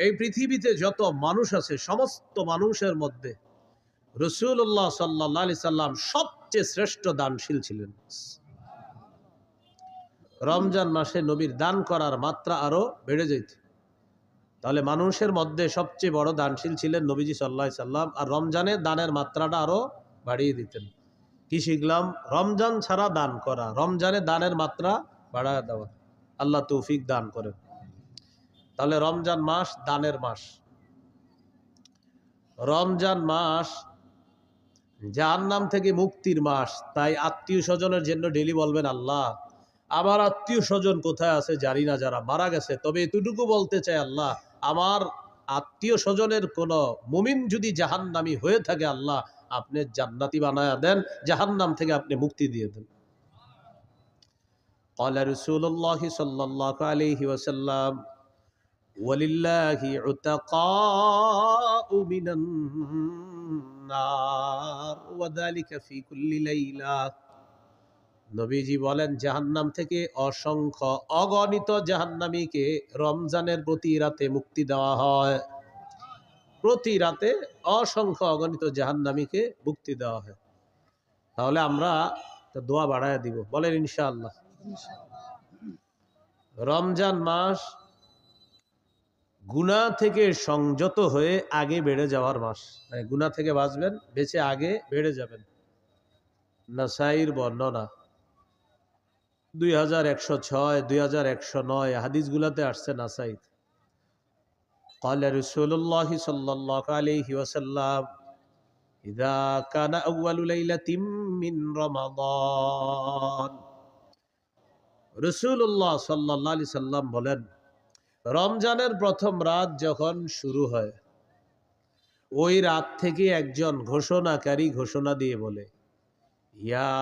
এই পৃথিবীতে যত মানুষ আছে সমস্ত মানুষের মধ্যে রাসূলুল্লাহ সাল্লাল্লাহু আলাইহি সাল্লাম সবচেয়ে শ্রেষ্ঠ দানশীল ছিলেন। রমজান মাসে নবীর দান করার মাত্রা আরো বেড়ে যেত। তাহলে মানুষের মধ্যে সবচেয়ে বড় দানশীল ছিলেন নবীজি সাল্লাল্লাহু আলাইহি সাল্লাম, আর রমজানে দানের মাত্রাটা আরো বাড়িয়ে দিতেন। কি শিখলাম? রমজান ছাড়া দান করা, রমজানে দানের মাত্রা বাড়ায় দেওয়া। আল্লাহ তৌফিক দান করেন। তাহলে রমজান মাস দানের মাস। রমজান মাস জাহান্নাম থেকে মুক্তির মাস। তাই আত্মীয় স্বজনের জন্য ডেলি বলবেন, আল্লাহ আমার আত্মীয় স্বজন কোথায় আছে জানি না, যারা মারা গেছে, তবে এতটুকু বলতে চাই, আল্লাহ আমার আত্মীয় স্বজনের কোন মুমিন যদি জাহান্নামী হয়ে থাকে, আল্লাহ আপনি জান্নাতি বানায়া দেন, জাহান্নাম থেকে আপনি মুক্তি দিয়ে দেন। ক্বালা রাসূলুল্লাহ সাল্লাল্লাহু আলাইহি ওয়াসাল্লাম ওয়ালিল্লাহি উতাকাউ মিনান নার ওয়া যালিকা ফি কুল্লি লাইলা। নবীজি বলেন, জাহান্নাম থেকে অসংখ্য অগণিত জাহান্নামীকে রমজানের প্রতি রাতে মুক্তি দেওয়া হয়। প্রতি রাতে অসংখ্য অগণিত জাহান্নামীকে মুক্তি দেওয়া হয়। তাহলে আমরা দোয়া বাড়ায় দিব, বলেন ইনশাআল্লাহ। রমজান মাস গুনাহ থেকে সংযত হয়ে আগে বেড়ে যাওয়ার মাস। মানে গুনাহ থেকে বাঁচবেন, বেঁচে আগে বেড়ে যাবেন। নাসাইর বর্ণনা 2106, 2109 হাদিসগুলোতে আসছে নাসাই। قال رسول الله صلى الله عليه وسلم إذا كان أول ليلة من رمضان। রাসূলুল্লাহ সাল্লাল্লাহু আলাইহি সাল্লাম বলেন, রমজানের প্রথম রাত যখন শুরু হয়, ওই রাত থেকে একজন ঘোষণাকারী ঘোষণা দিয়ে বলে, ইয়া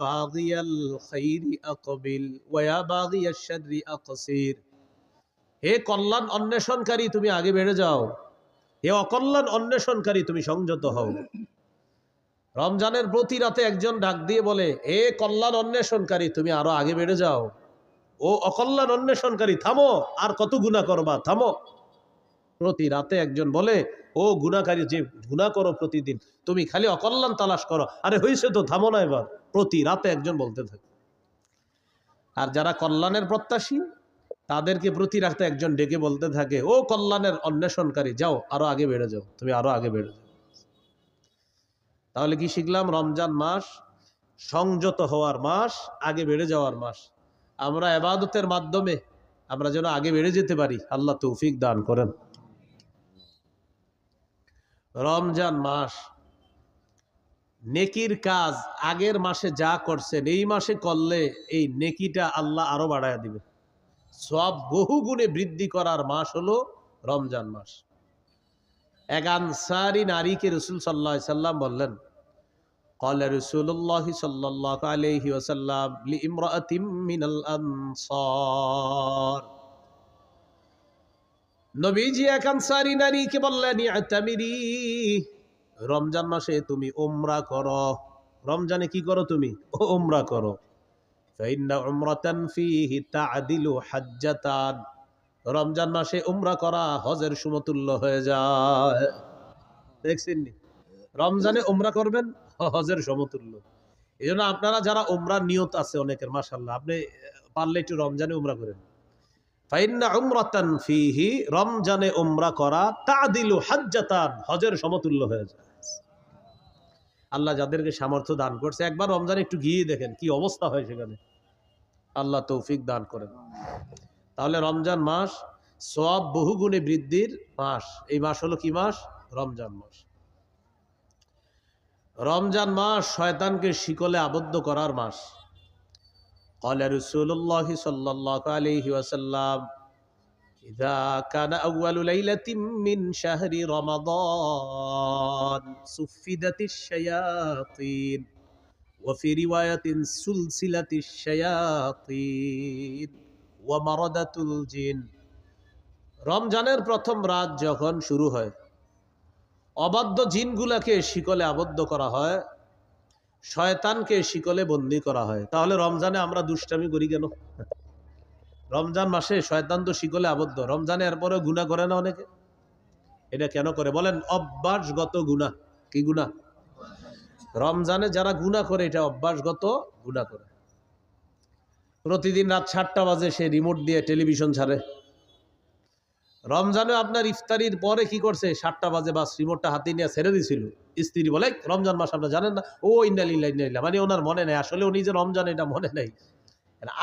বাগিয়াল খাইরি আকবিল ওয়া ইয়া বাগিয়াশ শাররি আকসির। হে কল্যাণ অন্বেষণকারী, তুমি আগে বেড়ে যাও। হে অকল্যাণ অন্বেষণকারী, তুমি সংযত হও। রমজানের প্রতি রাতে একজন ডাক দিয়ে বলে, হে কল্যাণ অন্বেষণকারী, তুমি আরো আগে বেড়ে যাও। ও অকল্যাণ অন্বেষণকারী, থামো, আর কত গুনাহ করবা, থামো। প্রতি রাতে একজন বলে, ও গুনাহকারী, যে গুনাহ করো প্রতিদিন, তুমি খালি অকল্যাণ তালাশ করো, আরে হয়েছে তো, থামো না এবার। প্রতি রাতে একজন বলতে থাকে। আর যারা কল্যাণের প্রত্যাশী, তাদেরকে প্রতি রাতে একজন ডেকে বলতে থাকে, ও কল্যাণের অন্বেষণকারী, যাও, আরো আগে বেড়ে যাও, তুমি আরো আগে বেড়ে যাও। তাহলে কি শিখলাম? রমজান মাস সংযত হওয়ার মাস, আগে বেড়ে যাওয়ার মাস। আমরা ইবাদতের মাধ্যমে আমরা যেন আগে বেড়ে যেতে পারি, আল্লাহ তৌফিক দান করেন। রমজান মাস নেকির কাজ আগের মাসে যা করছেন এই মাসে করলে এই নেকিটা আল্লাহ আরো বাড়ায় দিবে। সব বহু গুণে বৃদ্ধি করার মাস হলো রমজান মাস। এক আনসারী নারীকে রাসূল সাল্লাল্লাহু আলাইহি সাল্লাম বললেন, قال رسول الله صلى الله عليه وسلم لامرأة من الأنصار। নবীজি এক আনসারী নারীকে বললেন, ইআতামিরি, রমজান মাসে তুমি উমরা করো। রমজানে কি করো তুমি? উমরা করো। فإن عمرة فيه تعدل حجتان। রমজান মাসে উমরা করা হজের সমতুল্য হয়ে যায়। দেখছেন নি? রমজানে উমরা করবেন, হজের সমতুল্য। এই জন্য আপনারা যারা উমরার নিয়ত আছে অনেকের, মাশাআল্লাহ, আপনি পারলে একটু রমজানে উমরা করেন। ফাইন্না উমরাতান ফিহি, রমজানে উমরা করা তাদিলু হাজ্জাতান, হজের সমতুল্য হয়ে যায়। আল্লাহ যাদেরকে সামর্থ্য দান করছে, একবার রমজানে একটু গিয়ে দেখেন কি অবস্থা হয় সেখানে। আল্লাহ তৌফিক দান করেন। তাহলে রমজান মাস সওয়াব বহুগুণে বৃদ্ধির মাস। এই মাস হলো কি মাস? রমজান মাস। রমজান মাস শয়তানকে শিকলে আবদ্ধ করার মাস। قال رسول الله صلى الله عليه وسلم إذا كان أول ليلة من شهر رمضان صفدت الشياطين وفي رواية سلسلة الشياطين ومردة الجن। রমজানের প্রথম রাত যখন শুরু হয়, অবাধ্য জিনগুলাকে শিকলে আবদ্ধ করা হয়, শয়তানকে শিকলে বন্দী করা হয়। তাহলে রমজানে আমরা দুষ্টামি করি কেন? রমজান মাসে শয়তান তো শিকলে আবদ্ধ, রমজানে এরপরে গুনাহ করে না অনেকে? এটা কেন করে বলেন? অভ্যাসগত গুনাহ। কি গুনাহ? রমজানে যারা গুনাহ করে এটা অভ্যাসগত গুনাহ করে। প্রতিদিন রাত 7টা বাজে সে রিমোট দিয়ে টেলিভিশন ছাড়ে। রমজানে আপনার ইফতারির পরে কি করছে? 7টা বাজে বাস রিমোটটা হাতে নিয়ে ছেড়ে দিছিল। স্ত্রী বলে, রমজান মাস আপনারা জানেন না? ও ইন্নালিল্লাহি ইন্না ইলাইহি, মানে ওনার মনে নেই, আসলে উনি যে রমজান এটা মনে নেই।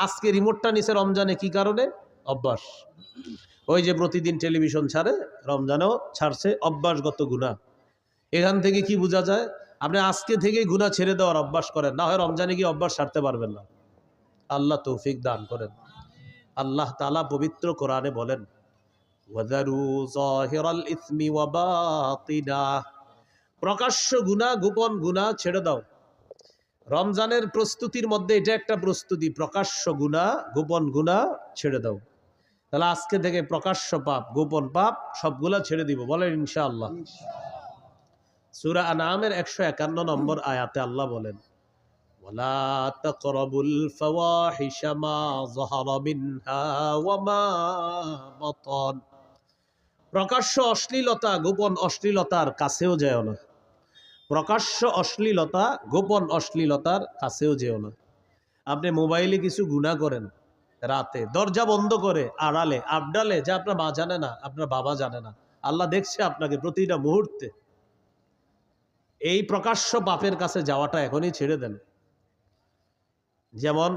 আজকে রিমোটটা নিছে রমজানে, কি কারণে? অভ্যাস। ওই যে প্রতিদিন টেলিভিশন ছাড়ে, রমজানেও ছাড়ছে, অভ্যাসগত গুনাহ। এখান থেকে কি বোঝা যায়? আপনি আজকে থেকে গুনাহ ছেড়ে দেওয়ার অভ্যাস করেন, না হয় রমজানে গিয়ে অভ্যাস ছাড়তে পারবেন না। আল্লাহ তৌফিক দান করেন। আল্লাহ তাআলা পবিত্র কোরআনে বলেন, ওয়াযারু যাহিরাল ইসমি ওয়া বাতিনাহ, প্রকাশ্য গুনাহ গোপন গুনাহ ছেড়ে দাও। রমজানের প্রস্তুতির মধ্যে এটা একটা প্রস্তুতি, প্রকাশ্য গুনাহ গোপন গুনাহ ছেড়ে দাও। তাহলে আজকে থেকে প্রকাশ্য পাপ গোপন পাপ সবগুলা ছেড়ে দিব, বলেন ইনশাআল্লাহ। সূরা আনআমের 151 নম্বর আয়াতে আল্লাহ বলেন, ওয়ালা তাকরাবুল ফাওয়াহিশা মা যাহারা মিনহা ওয়া মা বাতান, প্রকাশ্য অশ্লীলতা গোপন অশ্লীলতার কাছেও যেও না। প্রকাশ্য অশ্লীলতা গোপন অশ্লীলতার কাছেও যেও না। আপনি মোবাইলে কিছু গুনাহ করেন, রাতে দরজা বন্ধ করে আড়ালে আবডালে, যা আপনার মা জানে না, আপনার বাবা জানে না, আল্লাহ দেখছে আপনাকে প্রতিটা মুহূর্তে। এই প্রকাশ্য পাপের কাছে যাওয়াটা এখনই ছেড়ে দেন। যেমন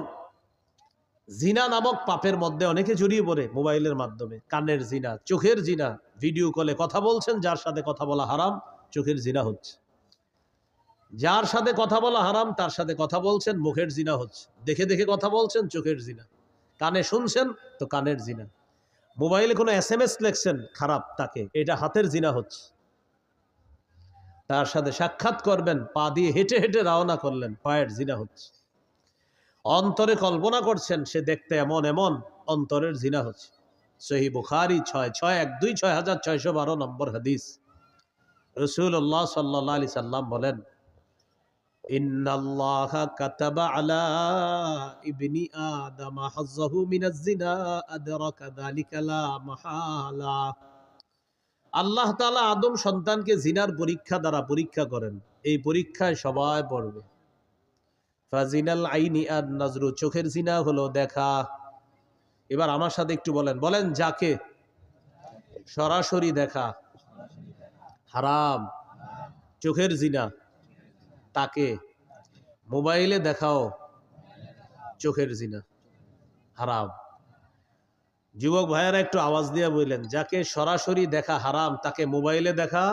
জিনা নামক পাপের মধ্যে অনেকে জড়িয়ে পড়ে মোবাইলের মাধ্যমে। কানের জিনা, চোখের জিনা, ভিডিও কলে কথা বলছেন, যার সাথে কথা বলা হারাম, চোখের জিনা হচ্ছে। যার সাথে কথা বলা হারাম তার সাথে কথা বলছেন, মুখের জিনা হচ্ছে। দেখে দেখে কথা বলছেন, চোখের জিনা। কানে শুনছেন তো কানের জিনা। মোবাইলে কোনো SMS লেখছেন খারাপ তাকে, এটা হাতের জিনা হচ্ছে। তার সাথে সাক্ষাৎ করবেন, পা দিয়ে হেঁটে হেঁটে রওনা করলেন, পায়ের জিনা হচ্ছে। অন্তরে কল্পনা করছেন সে দেখতে এমন এমন, অন্তরের জিনা হচ্ছে। সহিহ বুখারী 6612 নম্বর হাদিস। রাসূলুল্লাহ সাল্লাল্লাহু আলাইহি সাল্লাম বলেন, ইন্নাল্লাহা কাতাবা আলা ইবনি আদম হাজ্জাহু মিনাজ জিনা আদরাকা যালিকা লা মাহালা। আল্লাহ তাআলা আদম সন্তানকে জিনার পরীক্ষা দ্বারা পরীক্ষা করেন। এই পরীক্ষায় সবাই পড়বে। ফাজিনাল আইনি আন নাজরু, চোখের জিনা হলো দেখা। এবার আমার সাথে একটু বলেন, বলেন যাকে সরাসরি দেখা হারাম, চোখের জিনা, তাকে মোবাইলে দেখাও চোখের জিনা হারাম। যুবক ভাইয়েরা একটু আওয়াজ দিয়ে বললেন, যাকে সরাসরি দেখা হারাম তাকে মোবাইলে দেখা,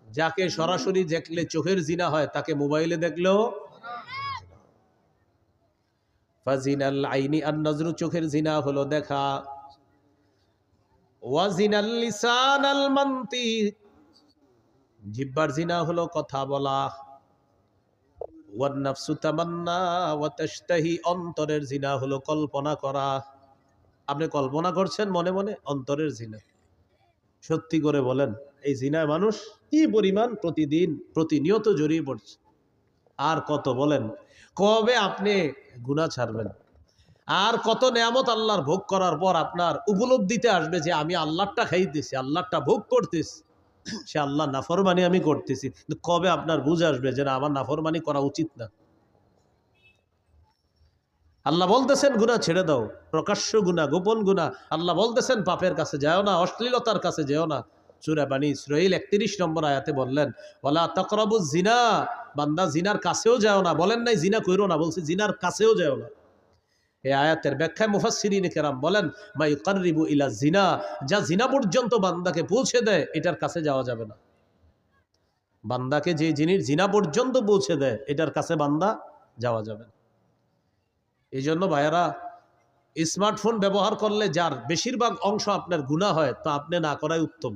যাকে সরাসরি দেখলে চোখের জিনা হয় তাকে মোবাইলে দেখলেও। ফাজিনাল আইনি আন নাজরু, চোখের জিনা হলো দেখা। ওয়াজিনাল লিসানাল মানতিক, জিহ্বার জিনা হলো কথা বলা। ওয়ান নাফসু তামান্না ওয়া তাশতাহি, অন্তরের জিনা হলো কল্পনা করা। আপনি কল্পনা করছেন মনে মনে, অন্তরের জিনা। সত্যি করে বলেন, এই জিনায় মানুষ কি পরিমাণ প্রতিদিন প্রতিনিয়ত জড়িয়ে পড়ছে। আর কত বলেন, কবে আপনি গুনাহ ছাড়বেন? আর কত নেয়ামত আল্লাহর ভোগ করার পর আপনার উপলব্ধিতে আসবে যে আমি আল্লাহরটা খাইতেছি, আল্লাহরটা ভোগ করতেছি, সে আল্লাহ নাফরমানি আমি করতেছি। কিন্তু কবে আপনার বুঝ আসবে যে না, আমার নাফরমানি করা উচিত না? আল্লাহ বলতেছেন গুনাহ ছেড়ে দাও, প্রকাশ্য গুনাহ গোপন গুনাহ। আল্লাহ বলতেছেন পাপের কাছে যাও না, অশ্লীলতার কাছে যেও না। সূরা বানী ইসরাঈল 31 নম্বর আয়াতে বললেন, ওয়ালা তাকরাবুজ জিনা, বান্দা জিনার কাছেও যাও না। বলেন নাই জিনা কইরো না, বলছে জিনার কাছেও যাও না। এই আয়াতের ব্যাখ্যায় মুফাসসিরিন কেরাম বলেন, মা ইউকাররিবু ইলা জিনা, যা জিনা পর্যন্ত বান্দাকে পৌঁছে দেয় এটার কাছে যাওয়া যাবে না। বান্দাকে যে জিনিস জিনা পর্যন্ত পৌঁছে দেয় এটার কাছে বান্দা যাওয়া যাবে না। এই জন্য ভাইয়ারা, স্মার্টফোন ব্যবহার করলে যার বেশিরভাগ অংশ আপনার গুনাহ হয়, তা আপনি না করাই উত্তম।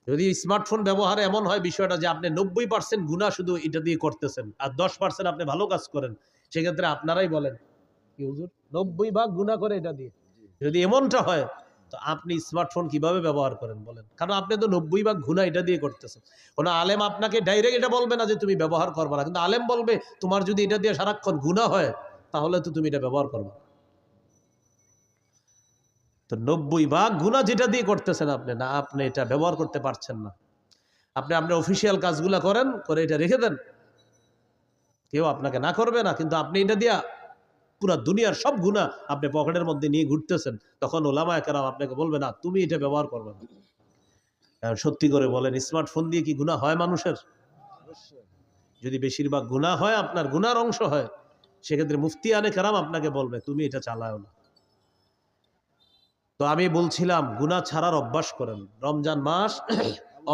যদি স্মার্টফোন ব্যবহারে এমন হয় বিষয়টা যে আপনি 90% গুনাহ শুধু এটা দিয়ে করতেছেন আর 10% আপনি ভালো কাজ করেন, সেক্ষেত্রে আপনারাই বলেন কি হুজুর 90 ভাগ গুনাহ করে এটা দিয়ে। যদি এমনটা হয় তো আপনি স্মার্টফোন কিভাবে ব্যবহার করেন বলেন? কারণ আপনি তো 90 ভাগ গুনাহ এটা দিয়ে করতেছেন। কোনো আলেম আপনাকে ডাইরেক্ট এটা বলবে না যে তুমি ব্যবহার করবে না, কিন্তু আলেম বলবে তোমার যদি এটা দিয়ে সারাক্ষণ গুনাহ হয় তাহলে তো তুমি এটা ব্যবহার করবে। তো 90 ভাগ গুনাহ যেটা দিয়ে করতেছেন আপনি, না আপনি এটা ব্যবহার করতে পারছেন না। আপনি আপনার অফিসিয়াল কাজগুলা করেন, করে এটা রেখে দেন, কেউ আপনাকে না করবে না, কিন্তু আপনি এটা দিয়া পুরা দুনিয়ার সব গুনাহ আপনি পকেটের মধ্যে নিয়ে ঘুরতেছেন। তখন ওলামায়ে কেরাম আপনাকে বলবে না তুমি এটা ব্যবহার করবে না। সত্যি করে বলেন, স্মার্টফোন দিয়ে কি গুনাহ হয় মানুষের? যদি বেশিরভাগ গুনাহ হয়, আপনার গুনার অংশ হয়, সেক্ষেত্রে মুফতিয়ানে কেরাম আপনাকে বলবে তুমি এটা চালাও না। তো আমি বলছিলাম গুনাহ ছাড়ার অভ্যাস করেন। রমজান মাস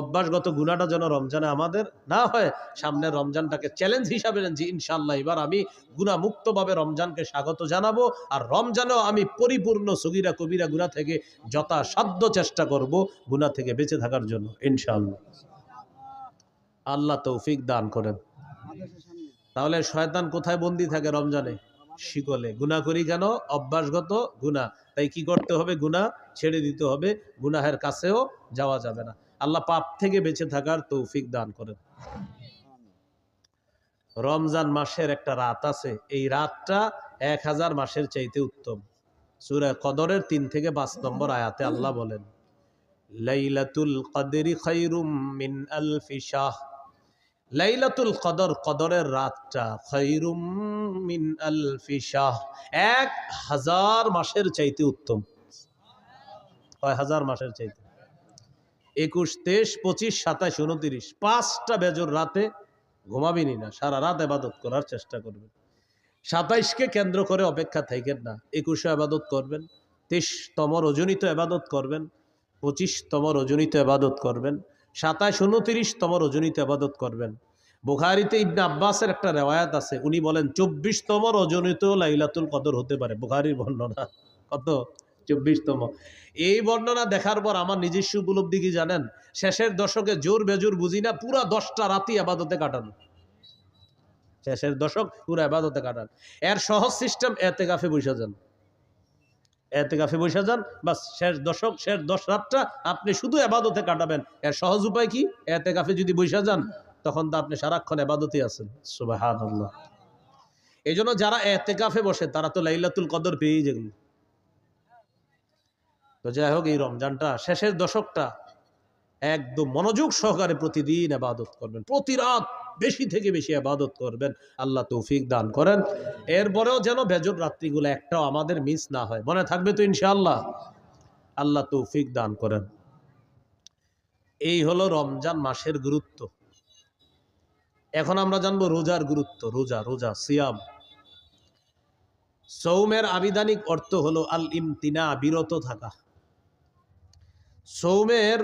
অভ্যাসগত গুনাহটা যেন রমজানে আমাদের না হয়। সামনের রমজানটাকে চ্যালেঞ্জ হিসাবে নেন যে ইনশাআল্লাহ এবার আমি গুনাহ মুক্তভাবে রমজানকে স্বাগত জানাবো, আর রমজানেও আমি পরিপূর্ণ সগীরা কবিরা গুনাহ থেকে যথাসাধ্য চেষ্টা করব গুনাহ থেকে বেঁচে থাকার জন্য ইনশাআল্লাহ। আল্লাহ তৌফিক দান করেন। তাহলে শয়তান কোথায় বন্দী থাকে? রমজানে শিকলে। গুনাহ করি কেন? অভ্যাসগত গুনাহ। তাই কি করতে হবে? গুনাহ ছেড়ে দিতে হবে, গুনাহের কাছেও যাওয়া যাবে না। আল্লাহ পাপ থেকে বেঁচে থাকার তৌফিক দান করেন। রমজান মাসের একটা রাত আছে, এই রাতটা 1000 মাসের চাইতে উত্তম। সূরা কদরের 3 থেকে 5 নম্বর আয়াতে আল্লাহ বলেন, লাইলাতুল কদরি খায়রুম মিন আলফি শাহ। লাইলাতুল কদর, কদরের রাতটা, খায়রুম মিন আলফি শাহ, 1000 মাসের চাইতে উত্তম। কয় হাজার মাসের চাইতে? 21, 23, 25, 27, 29, 5টা বেজর রাতে ঘুমাবিনি না, সারা রাত ইবাদত করার চেষ্টা করবেন। 27কে কেন্দ্র করে অপেক্ষা থাকেন না, 21 ইবাদত করবেন, 23তম রজনীত ইবাদত করবেন, 25তম রজনীত ইবাদত করবেন, 27, 29তম রজনীতে ইবাদত করবেন। বুখারীতে ইবনে আব্বাসের একটা রিওয়ায়াত আছে, উনি বলেন 24তম রজনীতেও লাইলাতুল কদর হতে পারে। বুখারীর বর্ণনা। কত? 24তম। এই বর্ণনা দেখার পর আমার নিজস্ব উপলব্ধি কি জানেন? শেষের দশকে জোর বেজোর বুঝি না, পুরা 10টা রাতই ইবাদতে কাটানো। শেষের দশক পুরা ইবাদতে কাটান। এর সহজ সিস্টেম, এতেকাফে বসে যান। এতেকাফে বসে যান, বাস শেষ দশক, শেষ 10 রাতটা আপনি শুধু ইবাদতে কাটাবেন। এর সহজ উপায় কি? এতেকাফে যদি বসে যান, তখন তো আপনি সারাক্ষণ ইবাদতেই আছেন। সুবহানাল্লাহ। এই জন্য যারা এতেকাফে বসে তারা তো লাইলাতুল কদর পেয়েই যেগুলো। তো যাই হোক, এই রমজানটা শেষের দশকটা একদম মনোযোগ সহকারে প্রতিদিন ইবাদত করবেন, প্রতি রাত বেশি থেকে বেশি ইবাদত করবেন। আল্লাহ তৌফিক দান করেন। এরপরেও যেন বেজর রাত্রিগুলো একটাও আমাদের মিস না হয়। মনে থাকবে তো ইনশাআল্লাহ? আল্লাহ তৌফিক দান করেন। এই হলো রমজান মাসের গুরুত্ব। এখন আমরা জানবো রোজার গুরুত্ব। রোজা, রোজা, সিয়াম। সৌমের আবিধানিক অর্থ হলো আল ইমতিনা, বিরত থাকা। সৌমের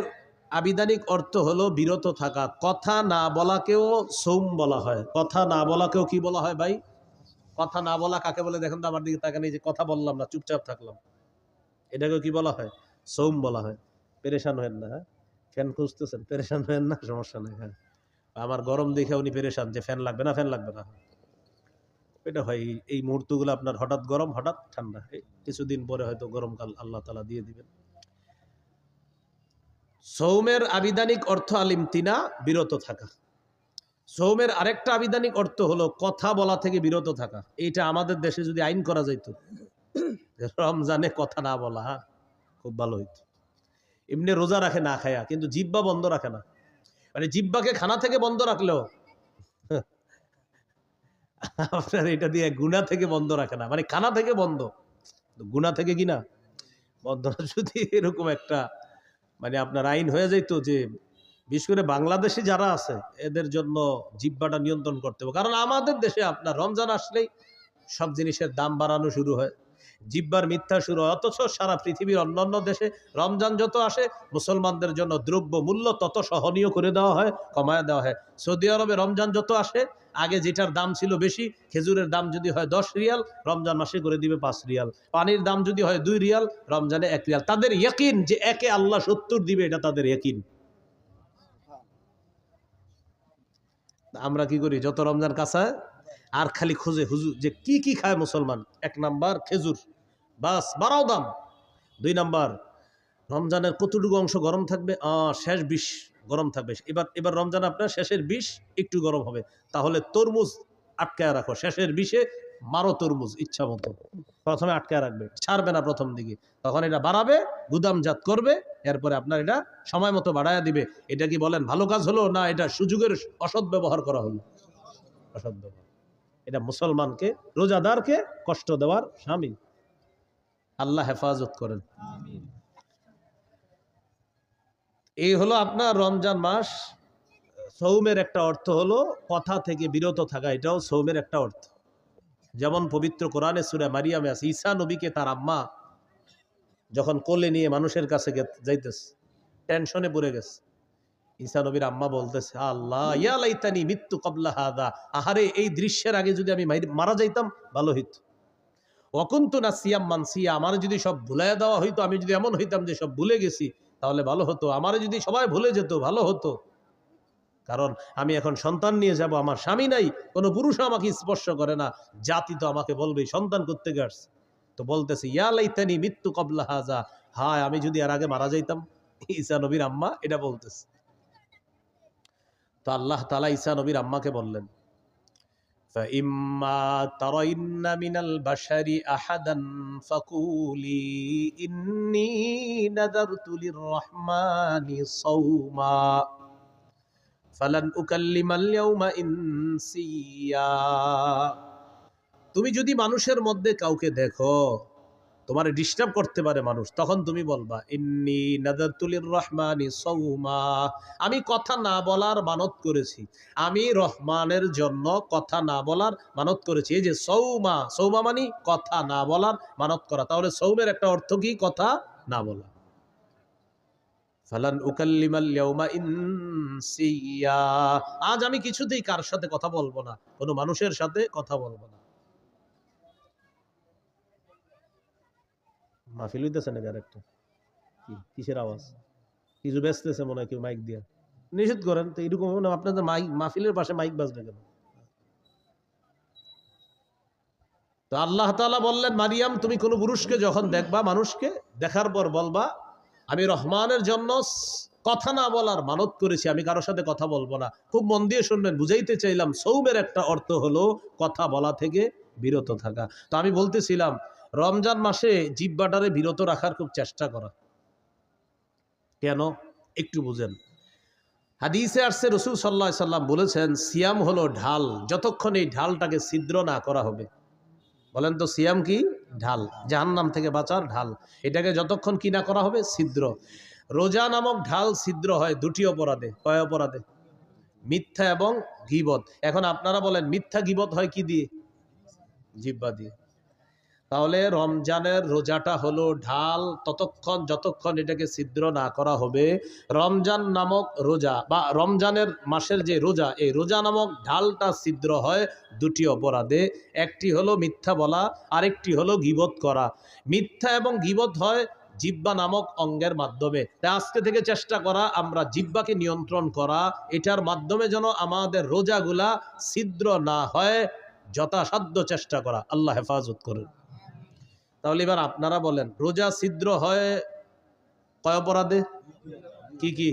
আবিধানিক অর্থ হলো বিরত থাকা। কথা না বলাকেও সৌম বলা হয়। কথা না বলাকেও কি বলা হয় ভাই? কথা না বলা কাকে বলে দেখেন তো? আমার দিকে তাকান, এই যে কথা বললাম না, চুপচাপ থাকলাম, এটাকেও কি বলা হয়? সৌম বলা হয়। পেরেশান হেন না, হ্যাঁ? ফ্যান খুঁজতেছেন, পেরেশান হেন না, সমস্যা নেই। হ্যাঁ, আমার গরম দেখে উনি পেরেশান যে ফ্যান লাগবে না, ফ্যান লাগবে না। এটা হয়, এই মুহূর্তগুলো আপনার হঠাৎ গরম, হঠাৎ ঠান্ডা। কিছুদিন পরে হয়তো গরমকাল আল্লাহ তাআলা দিয়ে দিবেন। সৌমের আবিধানিক অর্থ আল ইমতিনা, বিরত থাকা। সৌমের আরেকটা আবিধানিক অর্থ হলো কথা বলা থেকে বিরত থাকা। এইটা আমাদের দেশে যদি আইন করা যাইত, রমজানে কথা না বলা, খুব ভালো হইত। এমনি রোজা রাখে না খায়া, কিন্তু জিহ্বা বন্ধ রাখে না। মানে জিহ্বাকে খানা থেকে বন্ধ রাখলেও আপনার এটা দিয়ে গুনাহ থেকে বন্ধ রাখে না, মানে খানা থেকে বন্ধ, গুনাহ থেকে কিনা বন্ধ না। যদি এরকম একটা মানে আপনার আইন হয়ে যাইত যে বিশেষ করে বাংলাদেশে যারা আছে এদের জন্য জিহ্বাটা নিয়ন্ত্রণ করতে হবে। কারণ আমাদের দেশে আপনার রমজান আসলেই সব জিনিসের দাম বাড়ানো শুরু হয়, জিহ্বার মিথ্যা শুরু হয়। অথচ সারা পৃথিবীর অন্যান্য দেশে রমজান যত আসে মুসলমানদের জন্য দ্রব্য মূল্য তত সহনীয় করে দেওয়া হয়, কমায় দেওয়া হয়। সৌদি আরবে রমজান যত আসে, আগে যেটার দাম ছিল বেশি, খেজুরের দাম যদি হয় 10 রিয়াল, রমজান মাসে করে দিবে 5 রিয়াল। পানির দাম যদি হয় 2 রিয়াল, রমজানে 1 রিয়াল। তাদের ইয়াকিন যে একে আল্লাহ 70 দিবে, এটা তাদের ইয়াকিন। আমরা কি করি? যত রমজান কাছায় আর খালি খুঁজে হুজুর যে কি কি খায় মুসলমান। 1 নাম্বার খেজুর, বাস বাড়াও দাম। 2 নাম্বার, রমজানের কতটুকু অংশ গরম থাকবে? শেষ 20 গরম থাকবে। এবার রমজান আপনার শেষের 20 একটু গরম হবে, তাহলে তরমুজ আটকায় রাখো, শেষের 20-এ মারো তরমুজ ইচ্ছা মতো, প্রথমে আটকায় রাখবে, ছাড়বে না প্রথম দিকে, তখন এটা বাড়াবে, গুদামজাত করবে, এরপরে আপনার এটা সময় মতো বাড়ায়া দিবে। এটা কি বলেন ভালো কাজ হলো, না এটা সুযোগের অসৎ ব্যবহার করা হলো? অসৎ ব্যবহার। এটা মুসলমানকে, রোজাদারকে কষ্ট দেওয়ার শামিল। আল্লাহ হেফাজত করেন। এই হলো আপনার রমজান মাস। সৌমের একটা অর্থ হলো কথা থেকে বিরত থাকা, এটাও সৌমের একটা অর্থ। যেমন পবিত্র কোরআনে সূরা মারিয়ামে আছে, ঈসা নবীকে তার আম্মা যখন কোলে নিয়ে মানুষের কাছে যাইতেছে, টেনশনে পড়ে গেছে। ঈসা নবীর আম্মা বলতেছে, আল্লাহ ইয়া লাইতানি মিত্তু ক্বাবলা হাদা, আহারে এই দৃশ্যের আগে যদি আমি মারা যাইতাম ভালো হইতো। ওয়াকুনতু নাসিয়াম মানসিয়া, আমার যদি সব ভুলাইয়া দেওয়া হইতো, আমি যদি এমন হইতাম যে সব ভুলে গেছি তাহলে ভালো হতো। আমার যদি সবাই ভুলে যেত ভালো হতো, কারণ আমি এখন সন্তান নিয়ে যাব, আমার স্বামী নাই, কোনো পুরুষ আমাকে স্পর্শ করে না, জাতি তো আমাকে বলবে সন্তান করতে গেছে। তো বলতেছে ইয়া লাইতানি মিত্তু ক্বাবলা হাযা, হায় আমি যদি এর আগে মারা যাইতাম। ঈসা নবীর আম্মা এটা বলতেছে। তো আল্লাহ তাআলা ঈসা নবীর আম্মাকে বললেন, فَإِمَّا تَرَيِنَّ مِنَ الْبَشَرِ أَحَدًا فَقُولِي إِنِّي نَذَرْتُ لِلرَّحْمَنِ صَوْمًا فَلَنْ أُكَلِّمَ الْيَوْمَ إِنسِيًّا। তুমি যদি মানুষের মধ্যে কাউকে দেখো, তোমার ডিস্টার্ব করতে পারে মানুষ, তখন তুমি বলবা ইন্নী নাযারতু লিররহমানি সাওমা, আমি কথা না বলার মানত করেছি, আমি রহমানের জন্য কথা না বলার মানত করেছি। এই যে সৌমা, সৌমা মানে কথা না বলার মানত করা। তাহলে সৌমের একটা অর্থ কি? কথা না বলা। ফালান উকাল্লিমাল ইয়াউমা ইনসিয়া, আজ আমি কিছুতেই কার সাথে কথা বলবো না, কোনো মানুষের সাথে কথা বলবো না। মাহফিল হইতেছে নাকি? আর একটা কিসের আওয়াজ? কিছু ব্যস্তেছে মনে হয় কেউ মাইক দিয়া। নিষেধ করেন তো, এরকম না আপনাদের মাহফিলের পাশে মাইক বাজবে কেন? তো আল্লাহ তাআলা বললেন, মারিয়াম তুমি কোনো পুরুষকে যখন দেখবা, মানুষকে দেখার পর বলবা আমি রহমানের জন্য কথা না বলার মানত করেছি, আমি কারোর সাথে কথা বলবো না। খুব মন দিয়ে শুনবেন, বুঝাইতে চাইলাম সৌমের একটা অর্থ হলো কথা বলা থেকে বিরত থাকা। তো আমি বলতেছিলাম রমজান মাসে জিহ্বাটারে বিরত রাখার খুব চেষ্টা করা। কেন? একটু বুঝেন। হাদিসে আসছে রাসূল সাল্লাল্লাহু আলাইহি সাল্লাম বলেছেন, সিয়াম হলো ঢাল, যতক্ষণ এই ঢালটাকে ছিদ্র না করা হবে। বলেন তো সিয়াম কি? ঢাল, জাহান্নাম থেকে বাঁচার ঢাল। এটাকে যতক্ষণ কি না করা হবে? ছিদ্র। রোজা নামক ঢাল ছিদ্র হয় দুটি অপরাধে। কয় অপরাধে? মিথ্যা এবং গীবত। এখন আপনারা বলেন মিথ্যা গীবত হয় কি দিয়ে? জিহ্বা দিয়ে। তাহলে রমজানের রোজাটা হলো ঢাল, ততক্ষণ যতক্ষণ এটাকে ছিদ্র না করা হবে। রমজান নামক রোজা বা রমজানের মাসের যে রোজা, এই রোজা নামক ঢালটা ছিদ্র হয় দুটি অপরাধে। একটি হলো মিথ্যা বলা, আরেকটি হলো গীবত করা। মিথ্যা এবং গীবত হয় জিহ্বা নামক অঙ্গের মাধ্যমে। তাই আজকে থেকে চেষ্টা করা আমরা জিহ্বাকে নিয়ন্ত্রণ করা, এটার মাধ্যমে যেন আমাদের রোজাগুলা ছিদ্র না হয়, যথাসাধ্য চেষ্টা করা। আল্লাহ হেফাজত করেন। তাহলে এবার আপনারা বলেন রোজা ছিদ্র হয় কয় অপরাধে? কি কি?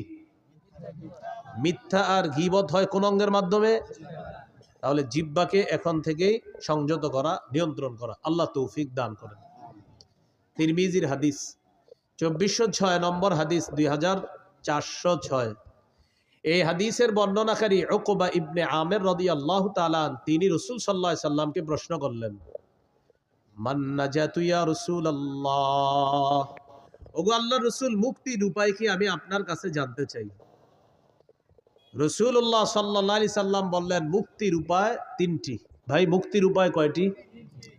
মিথ্যা আর গীবত হয় কোন অঙ্গের মাধ্যমে? তাহলে জিহ্বাকে এখন থেকেই সংযত করা, নিয়ন্ত্রণ করা। আল্লাহ তৌফিক দান করেন। তিরমিজির হাদিস 2406 নম্বর হাদিস, 2406। এই হাদিসের বর্ণনাকারী উকবা ইবনে আমির রাদিয়াল্লাহু তাআলা তিনি রাসূল সাল্লাল্লাহু আলাইহি সাল্লামকে প্রশ্ন করলেন, মান নাজাতু ইয়া রাসূলুল্লাহ, ওগো আল্লাহর রাসূল মুক্তির উপায় কি আমি আপনার কাছে জানতে চাই। রাসূলুল্লাহ সাল্লাল্লাহু আলাইহি সাল্লাম বললেন মুক্তির উপায় তিনটি। ভাই মুক্তির উপায় কয়টি?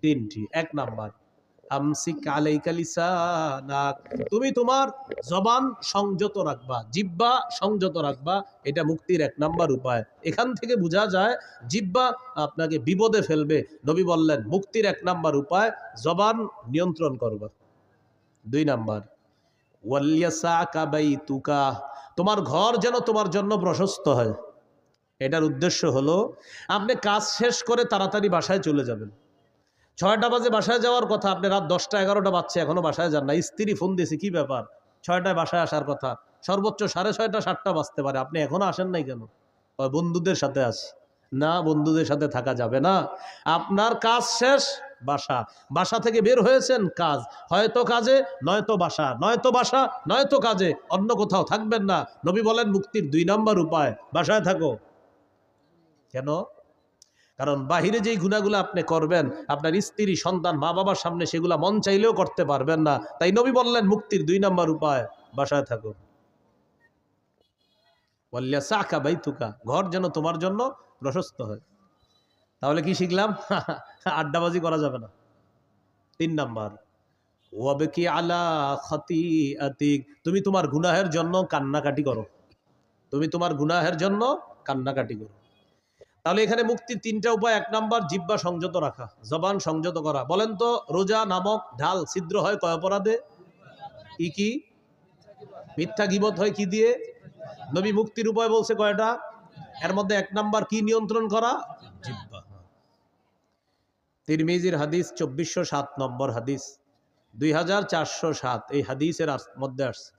তিনটি। এক নাম্বার, আমসিক আলাইকা লিসানাক, তুমি তোমার জবান সংযত রাখবা, জিহ্বা সংযত রাখবা, এটা মুক্তির এক নাম্বার উপায়। এখান থেকে বোঝা যায় জিহ্বা আপনাকে বিপদে ফেলবে। নবী বললেন মুক্তির এক নাম্বার উপায় জবান নিয়ন্ত্রণ করবা। দুই নাম্বার, ওয়ালিয়াসাকা বাইতুকা, তোমার ঘর যেন তোমার জন্য প্রশস্ত হয়। এটার উদ্দেশ্য হলো আপনি কাজ শেষ করে তাড়াতাড়ি বাসায় চলে যাবেন। 6টা বাজে বাসায় যাওয়ার কথা, আপনি রাত 10টা 11টা বাজছে এখনো বাসায় যান না। স্ত্রী ফোন দিয়েছে কি ব্যাপার, 6টায় বাসায় আসার কথা, সর্বোচ্চ 6:30 7টা বাজতে পারে, আপনি এখনো আসেন নাই কেন? বন্ধুদের সাথে আছি। না, বন্ধুদের সাথে থাকা যাবে না। আপনার কাজ শেষ, বাসা, বাসা থেকে বের হয়েছেন কাজ, হয়তো কাজে নয়তো বাসা, নয়তো বাসা নয়তো কাজে, অন্য কোথাও থাকবেন না। নবী বলেন মুক্তির 2 নম্বর উপায় বাসায় থাকো। কেন? কারণ বাহিরে যেই গুনাহগুলো আপনি করবেন, আপনার স্ত্রী সন্তান মা বাবার সামনে সেগুলা মন চাইলেও করতে পারবেন না। তাই নবী বললেন মুক্তির 2 নম্বর উপায় বাসায় থাকো। ওয়ালিয়াসাকা বাইতুকা, ঘর যেন তোমার জন্য প্রশস্ত হয়। তাহলে কি শিখলাম? আড্ডাবাজি করা যাবে না। 3 নাম্বার, ওয়াবকি আলা খাতিআতিক, তুমি তোমার গুনাহের জন্য কান্নাকাটি করো। তুমি তোমার গুনাহের জন্য কান্নাকাটি করো। তাহলে এখানে মুক্তির 3টা উপায়। 1 নাম্বার, জিহ্বা সংযত রাখা, জবান সংযত করা। বলেন তো রোজা নামক ঢাল ছিদ্র হয় কয় অপরাধে? কি কি? মিথ্যা গীবত হয় কি দিয়ে? নবী মুক্তির উপায় বলছে কয়টা? এর মধ্যে 1 নাম্বার কি নিয়ন্ত্রণ করা? জিহ্বা। তিরমিজির হাদিস 2407 নম্বর হাদিস, 2407 এই হাদিসের মধ্যে আসছে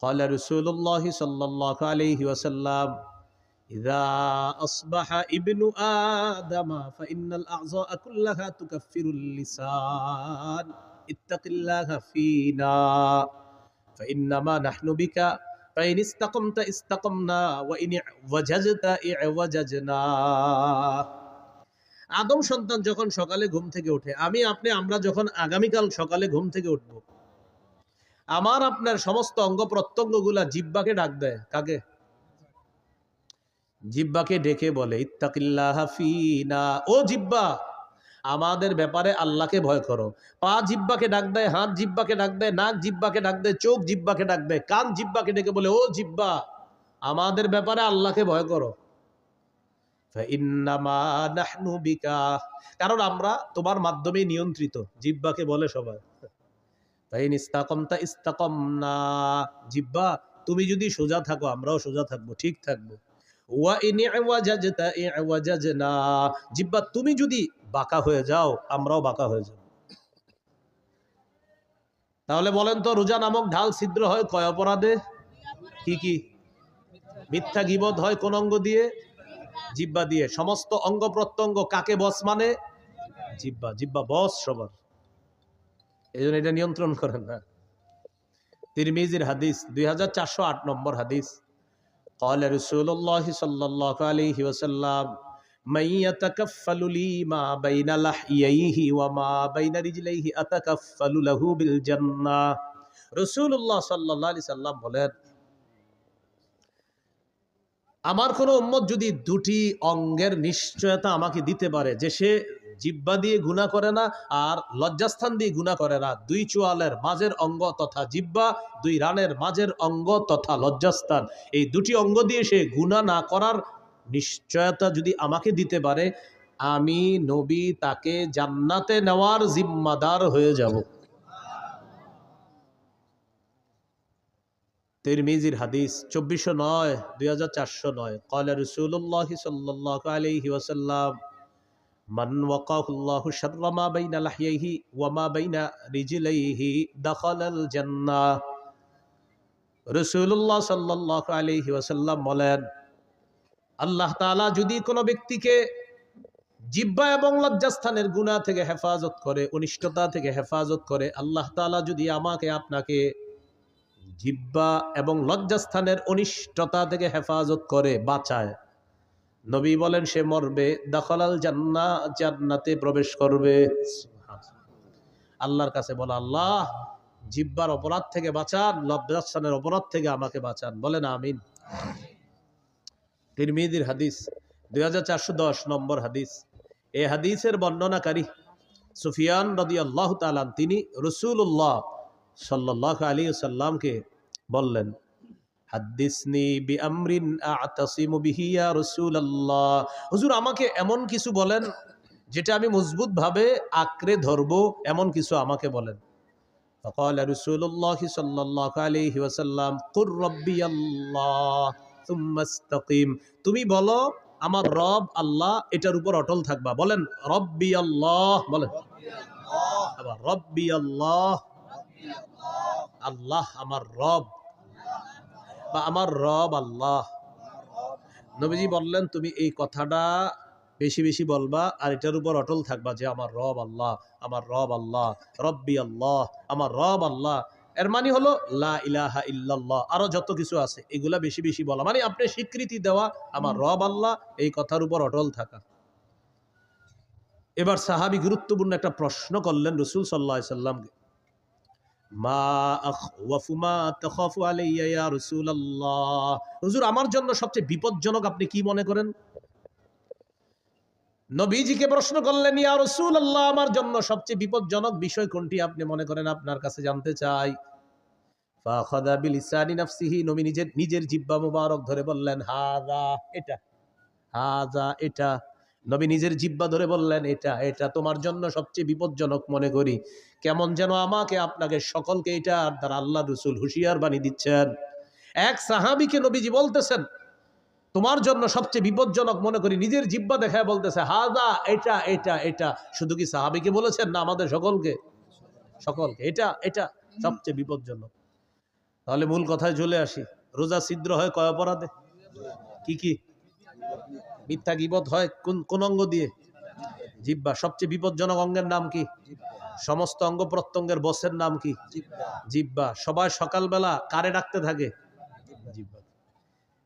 قال رسول الله صلى الله عليه وسلم إذا أصبح ابن آدم فإن الأعضاء كلها تكفر اللسان اتق الله فينا فإنما نحن بك فإن استقمت استقمنا وإن اعوججت اعوججنا। আদম সন্তান যখন সকালে ঘুম থেকে ওঠে, আমি আপনি আমরা যখন আগামীকাল সকালে ঘুম থেকে উঠব, আমার আপনার সমস্ত অঙ্গ প্রত্যঙ্গগুলা জিহ্বাকে ডাক দেয়। কাকে? জিহ্বাকে ডেকে বলে ইত্তাকিল্লাহ ফিনা, ও জিহ্বা আমাদের ব্যাপারে আল্লাহকে ভয় করো। পা জিহ্বাকে ডাক দেয়, হাত জিহ্বাকে ডাক দেয়, নাক জিহ্বাকে ডাক দেয়, চোখ জিহ্বাকে ডাক দেয়, কান জিহ্বাকে ডেকে বলে ও জিহ্বা আমাদের ব্যাপারে আল্লাহকে ভয় করো। কারণ আমরা তোমার মাধ্যমে নিয়ন্ত্রিত। জিহ্বাকে বলে সবাই। ইস্তাকমনা, জিহ্বা তুমি যদি সোজা থাকো আমরাও সোজা থাকবো, ঠিক থাকবো। জিহ্বা তুমি যদি বাঁকা হয়ে যাও আমরাও বাঁকা হয়ে যাব। তাহলে বলেন তো রোজা নামক ঢাল ছিদ্র হয় কয় অপরাধে? কি কি? মিথ্যা গীবত হয় কোন অঙ্গ দিয়ে? জিহ্বা দিয়ে। সমস্ত অঙ্গ প্রত্যঙ্গ কাকে বস মানে? জিহ্বা। জিহ্বা বস সবার, এই জন্য এটা নিয়ন্ত্রণ করেন না। তিরমিজির হাদিস 2408 নম্বর হাদিস قال رسول الله صلى الله عليه وسلم من يتكفل لي ما بين لحييه وما بين رجليه أتكفل له بالجنة। রাসূলুল্লাহ সাল্লাল্লাহু আলাইহি সাল্লাম বলেন, আমার কোন উম্মত যদি 2টি অঙ্গের নিশ্চয়তা আমাকে দিতে পারে যে সে জিহ্বা দিয়ে গুনাহ করে না আর লজ্জাস্থান দিয়ে গুনাহ করে না, 2 চোয়ালের মাঝের অঙ্গ তথা জিহ্বা, 2 রানের মাঝের অঙ্গ তথা লজ্জাস্থান, এই 2টি অঙ্গ দিয়ে সে গুনাহ না করার নিশ্চয়তা যদি আমাকে দিতে পারে, আমি নবী তাকে জান্নাতে নেওয়ার জিম্মাদার হয়ে যাব। তিরমিজির হাদিস 2409 2409 قال رسول الله صلى الله عليه وسلم من وقاه الله شر ما بين لحييه وما بين رجليه دخل الجنة। রাসূলুল্লাহ সাল্লাল্লাহু আলাইহি ওয়াসাল্লাম বলেন, আল্লাহ তাআলা যদি কোনো ব্যক্তিকে জিহ্বা এবং লজ্জাস্থানের গুনাহ থেকে হেফাজত করে, অনিষ্টতা থেকে হেফাজত করে, আল্লাহ তাআলা যদি আমাকে আপনাকে জিহ্বা এবং লজ্জাস্থানের অনিষ্টতা থেকে হেফাজত করে, বাঁচায়, নবী বলেন সে মরবে, দাখালাল জান্নাহ, জান্নাতে প্রবেশ করবে। আল্লাহর কাছে বলা, আল্লাহ জিহ্বার অপরাধ থেকে বাঁচান, লজ্জাস্থানের অপরাধ থেকে আমাকে বাঁচান, বলেন আমিন। তিরমিজির হাদিস 2410 নম্বর হাদিস। এই হাদিসের বর্ণনাকারী সুফিয়ান রাদিয়াল্লাহু তাআলা তিনি রাসূলুল্লাহ সাল্লাল্লাহু আলাইহি ওয়াসাল্লামকে বললেন, হাদ্দিসনি বিআমরিন আ'তাসিমু বিহি ইয়া রাসূলুল্লাহ, হুজুর আমাকে এমন কিছু বলেন যেটা আমি মজবুত ভাবে আঁকড়ে ধরবো, এমন কিছু আমাকে বলেন। ফাকালা রাসূলুল্লাহ সাল্লাল্লাহু আলাইহি ওয়াসাল্লাম কুর রাব্বিয়াল্লাহ সুম্মা ইসতাকিম, তুমি বলো আমার রব আল্লাহ, এটার উপর অটল থাকবা। বলেন রাব্বিয়াল্লাহ, বলেন আবার রাব্বিয়াল্লাহ, আল্লাহ আমার রব বা আমার রব আল্লাহ। নবীজি বললেন, তুমি এই কথাটা বেশি বেশি বলবা আর এটার উপর অটল থাকবা যে আমার রব আল্লাহ, আমার রব আল্লাহ, রব্বি আল্লাহ, আমার রব আল্লাহ। এর মানে হলো লা ইলাহা ইল্লাল্লাহ, আরো যত কিছু আছে এগুলা বেশি বেশি বলা, মানে আপনি স্বীকৃতি দেওয়া আমার রব আল্লাহ, এই কথার উপর অটল থাকা। এবার সাহাবী গুরুত্বপূর্ণ একটা প্রশ্ন করলেন রাসূল সাল্লাল্লাহু আলাইহি সাল্লামকে, মা আখওয়াফু মা তাখাফু আলাইয়া ইয়া রাসূলুল্লাহ, হুজুর আমার জন্য সবচেয়ে বিপজ্জনক আপনি কি মনে করেন? নবীজিকে প্রশ্ন করলেন, ইয়া রাসূলুল্লাহ আমার জন্য সবচেয়ে বিপজ্জনক বিষয় কোনটি আপনি মনে করেন, আপনার কাছে জানতে চাই। ফাখাযা বিলিসানি নাফসিহি, নবী নিজের জিহ্বা মুবারক ধরে বললেন, হাযা, এটা, হাযা, এটা। নবী নিজের জিহ্বা ধরে বললেন, এটা, এটা তোমার জন্য সবচেয়ে বিপজ্জনক মনে করি। কেমন যেন আমাকে আপনাকে সকলকে এটার দ্বারা আল্লাহ রাসূল হুঁশিয়ার বানিয়ে দিচ্ছেন। এক সাহাবীকে নবীজি বলতেছেন তোমার জন্য সবচেয়ে বিপজ্জনক মনে করি, নিজের জিহ্বা দেখায় বলতেছে হাযা, এটা, এটা, এটা। শুধু কি সাহাবীকে বলেছেন না আমাদের সকলকে? সকলকে, এটা, এটা সবচেয়ে বিপজ্জনক। তাহলে মূল কথায় চলে আসি, রোজা ছিদ্র হয় কয় অপরাধে? কি কি? মিথ্যা গীবত হয় কোন কোন অঙ্গ দিয়ে? জিহ্বা। সবচেয়ে বিপজ্জনক অঙ্গের নাম কি? সমস্ত অঙ্গ প্রত্যঙ্গের বসের নাম কি? জিহ্বা। সবাই সকালবেলা কারে ডাকতে থাকে? জিহ্বা।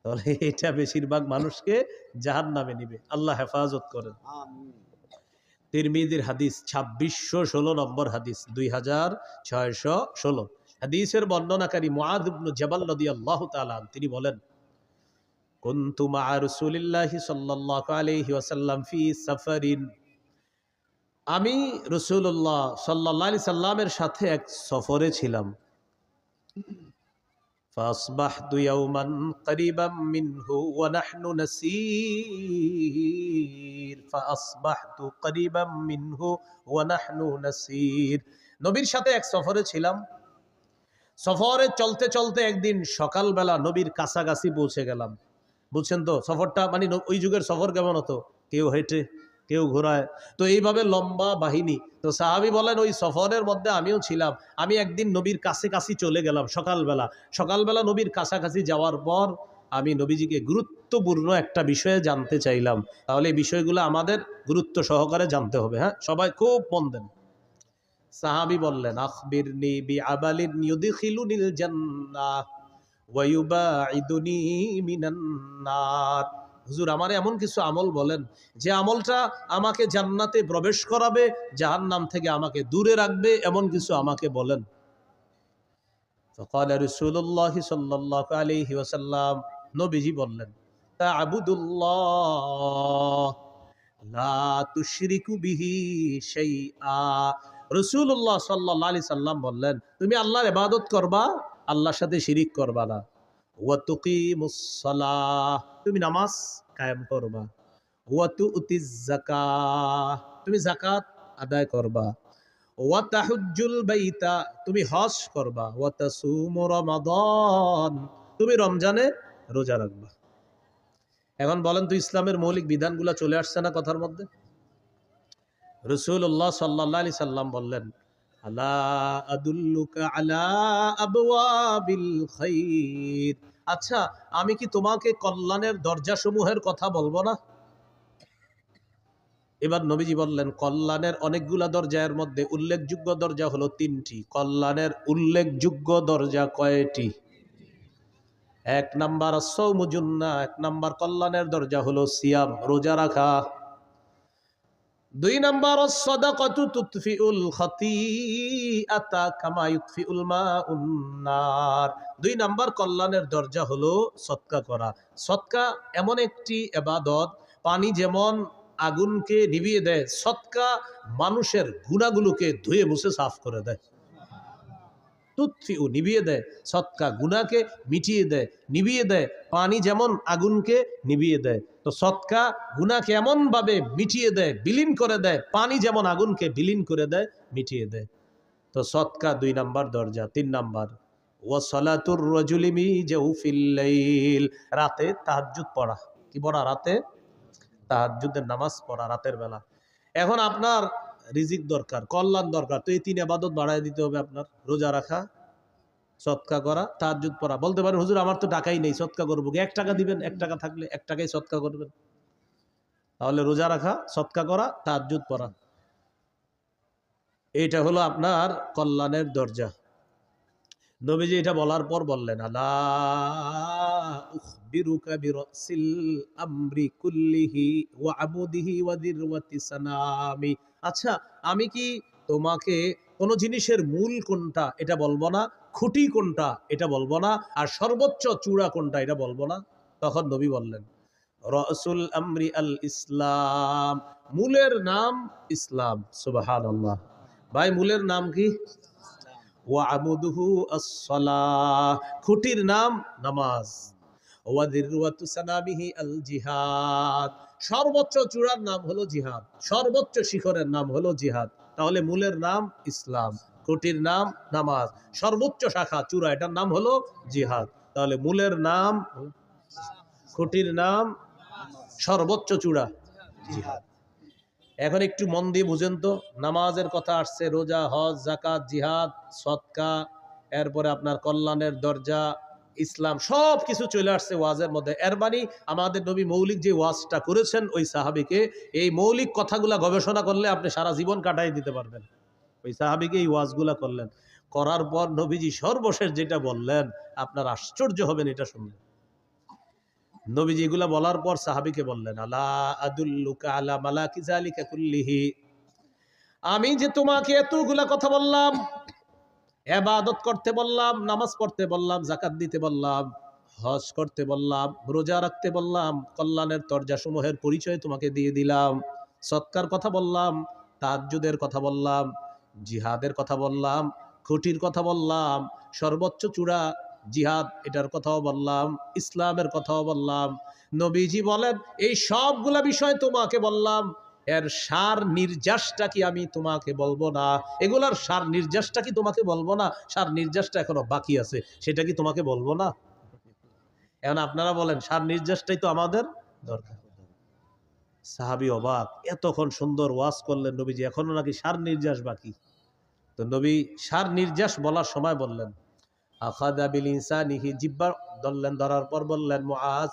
তাহলে এটা বেশিরভাগ মানুষকে জাহান্নামে নিবে, আল্লাহ হেফাজত করেন। তিরমিজির হাদিস 2616 নম্বর হাদিস, 2616। হাদিসের বর্ণনাকারী মুআয ইবনে জাবাল রাদিয়াল্লাহু তাআলা তিনি বলেন, কুনতু মা রাসূলিল্লাহি সাল্লাল্লাহু আলাইহি ওয়াসাল্লাম ফি সাফারিন, আমি রাসূলুল্লাহ সাল্লাল্লাহু আলাইহি সাল্লামের সাথে এক সফরে ছিলাম। فأصبحت يوما قريبا منه ونحن نسير فأصبحت قريبا منه ونحن نسير নবীর সাথে এক সফরে ছিলাম। সফরে চলতে চলতে একদিন সকালবেলা নবীর কাছাকাছি পৌঁছে গেলাম। বুঝছেন তো সফরটা, মানে ওই যুগের সফর কেমন হতো? কেউ হেঁটে, কেউ ঘোড়ায়, তো এইভাবে লম্বা বাহিনী। তো সাহাবী বলেন ওই সফরের মধ্যে আমিও ছিলাম। আমি একদিন নবীর কাছাকাছি চলে গেলাম সকালবেলা। সকালবেলা নবীর কাছাকাছি যাওয়ার পর আমি নবীজিকে গুরুত্বপূর্ণ একটা বিষয়ে জানতে চাইলাম। তাহলে এই বিষয়গুলো আমাদের গুরুত্ব সহকারে জানতে হবে। হ্যাঁ, সবাই খুব মন দেন। সাহাবী বললেন, আখবিরনি বিআমালিন ইউদখিলুনিল জান্নাহ ওয়া ইউবাঈদুনি মিনান নার। হুজুর আমার এমন কিছু আমল বলেন যে আমলটা আমাকে জান্নাতে প্রবেশ করাবে, জাহান্নাম থেকে আমাকে দূরে রাখবে, এমন কিছু আমাকে বলেন। ফাকালা রাসূলুল্লাহ সাল্লাল্লাহু আলাইহি ওয়াসাল্লাম, নবীজি বললেন, তা'বুদুল্লাহ লা তুশরিকু বিহি শাইআ। রাসূলুল্লাহ সাল্লাল্লাহু আলাইহি সাল্লাম বললেন, তুমি আল্লাহর ইবাদত করবা, আল্লাহর সাথে শিরিক করবা না। ওয়া তুকিমুস সালাহ, তুমি নামাজ কায়েম করবা। ওয়া তুতিজ যাকাত, তুমি যাকাত আদায় করবা। ওয়া তাহুজ্জুল বাইতা, তুমি হজ করবা। ওয়া তাসুমু রমাদান, তুমি রমজানে রোজা রাখবা। এখন বলেন তো ইসলামের মৌলিক বিধানগুলো চলে আসছে না কথার মধ্যে? রাসূলুল্লাহ সাল্লাল্লাহু আলাইহি সাল্লাম বললেন, আলা আদুল্লুকা আলা আবওয়াবিল খাইর, আচ্ছা আমি কি তোমাকে কল্যাণের দরজাসমূহের কথা বলবো না? এবার নবীজি বললেন, কল্যাণের অনেকগুলা দরজা, এর মধ্যে উল্লেখযোগ্য দরজা হলো 3টি। কল্যাণের উল্লেখযোগ্য দরজা কয়টি? 1 নাম্বার আস-সাওমু জুন্নাহ, 1 নাম্বার কল্যাণের দরজা হলো সিয়াম, রোজা রাখা। 2 নাম্বার আস-সাদাকাতু তুতফিউল খাতিআতা কামা ইউতফিউল মাউন নার। 2 নাম্বার কল্যাণের দরজা হলো সদকা করা। সদকা এমন একটি ইবাদত, পানি যেমন আগুনকে নিভিয়ে দেয়, সদকা মানুষের গুনাহগুলোকে ধুয়ে মুছে সাফ করে দেয়। তুতফিউ নিভিয়ে দেয়, সদকা গুনাহকে মিটিয়ে দেয়, নিভিয়ে দেয়। পানি যেমন আগুনকে নিভিয়ে দেয়, তো সদকা গুনাহকে এমন ভাবে মিটিয়ে দেয়, বিলীন করে দেয়, পানি যেমন আগুনকে বিলীন করে দেয়, মিটিয়ে দেয়। তো সদকা 2 নাম্বার দরজা। 3 নাম্বার ওয়া সালাতুর রাজুলি মি জাওফিল লাইল, রাতে তাহাজ্জুদ পড়া। কি পড়া? রাতে তাহাজ্জুদের নামাজ পড়া রাতের বেলা। এখন আপনার রিজিক দরকার, কল্যাণ দরকার, তো এই 3 ইবাদত বাড়ায় দিতে হবে আপনার। রোজা রাখা, সদকা করা, তাহাজ্জুদ পড়া। বলতে পারেন হুজুর আমার তো টাকাই নেই, সদকা করবো কি? 1 টাকা দিবেন, 1 টাকা থাকলে 1 টাকাই সদকা করবেন। তাহলে রোজা রাখা, সদকা করা, তাহাজ্জুদ পড়া, এইটা হলো আপনার কল্যাণের দরজা। নবীজি এটা বলার পর বললেন, আলা উখবিরুকা বিরাসিল আমরি কুল্লিহি ওয়া আমুদিহি ওয়া দিরওয়াতি সানামি। আচ্ছা, আমি কি তোমাকে কোন জিনিসের মূল কোনটা এটা বলবো না, খুঁটি কোনটা এটা বলবো না, আর সর্বোচ্চ চূড়া কোনটা এটা বলবো না? তখন নবী বললেন, রাসুল আমরি আল ইসলাম, মূলের নাম ইসলাম। সুবহানাল্লাহ। ভাই মূলের নাম কি? ওয়া আমুদুহু আস-সালাহ, খুঁটির নাম নামাজ। ওয়া দিরওয়াতু সানামিহি আল জিহাদ, সর্বোচ্চ চূড়ার নাম হলো জিহাদ, সর্বোচ্চ শিখরের নাম হলো জিহাদ। তাহলে মূলের নাম ইসলাম, খুঁটির নাম নামাজ, সর্বোচ্চ শাখা চূড়া এটার নাম হলো জিহাদ। তাহলে মূলের নাম, খুঁটির নাম, সর্বোচ্চ চূড়া জিহাদ। এখন একটু মন দিয়ে বুঝেন তো, নামাজের কথা আসছে, রোজা, হজ, যাকাত, জিহাদ, সদকা, এরপরে আপনার কল্যাণের দরজা, ইসলাম, সব কিছু চলে আসছে ওয়াজের মধ্যে। এর মানে আমাদের নবী মৌলিক যে ওয়াজটা করেছেন ওই সাহাবীকে, এই মৌলিক কথাগুলা গবেষণা করলে আপনি সারা জীবন কাটাই দিতে পারবেন। ওই সাহাবীকে এই ওয়াজগুলা করলেন, করার পর নবীজি সর্বশেষ যেটা বললেন, আপনার আশ্চর্য হবেন এটা শুনলে। নবীজি এগুলা বলার পর সাহাবীকে বললেন, আলা আদুল্লুকা আলা মালাকি যালিকা কুল্লিহি, আমি যে তোমাকে এতগুলা কথা বললাম, ইবাদত করতে বললাম, নামাজ পড়তে বললাম, যাকাত দিতে বললাম, হজ করতে বললাম, রোজা রাখতে বললাম, কল্যাণের দরজাসমূহের পরিচয় তোমাকে দিয়ে দিলাম, সৎকার কথা বললাম, তাহাজ্জুদের কথা বললাম, জিহাদের কথা বললাম, খুঁটির কথা বললাম, সর্বোচ্চ চূড়া জিহাদ এটার কথাও বললাম, ইসলামের কথাও বললাম। নবীজি বলেন, এই সবগুলা বিষয় তোমাকে বললাম, এর সার নির্যাসটা কি আমি তোমাকে বলবো না? এগুলার সার নির্যাসটা কি তোমাকে বলবো না? সার নির্যাসটা এখনো বাকি আছে, সেটা কি তোমাকে বলবো না? এখন আপনারা বলেন, সার নির্যাসটাই তো আমাদের দরকার। সাহাবী অবাক, এতক্ষণ সুন্দর ওয়াজ করলেন নবীজি, এখনো নাকি সার নির্যাস বাকি। তো নবী সার নির্যাস বলার সময় বললেন, আখাযা বিল ইনসানিহি, জিহ্বা ধরলেন, ধরার পর বললেন, মুআজ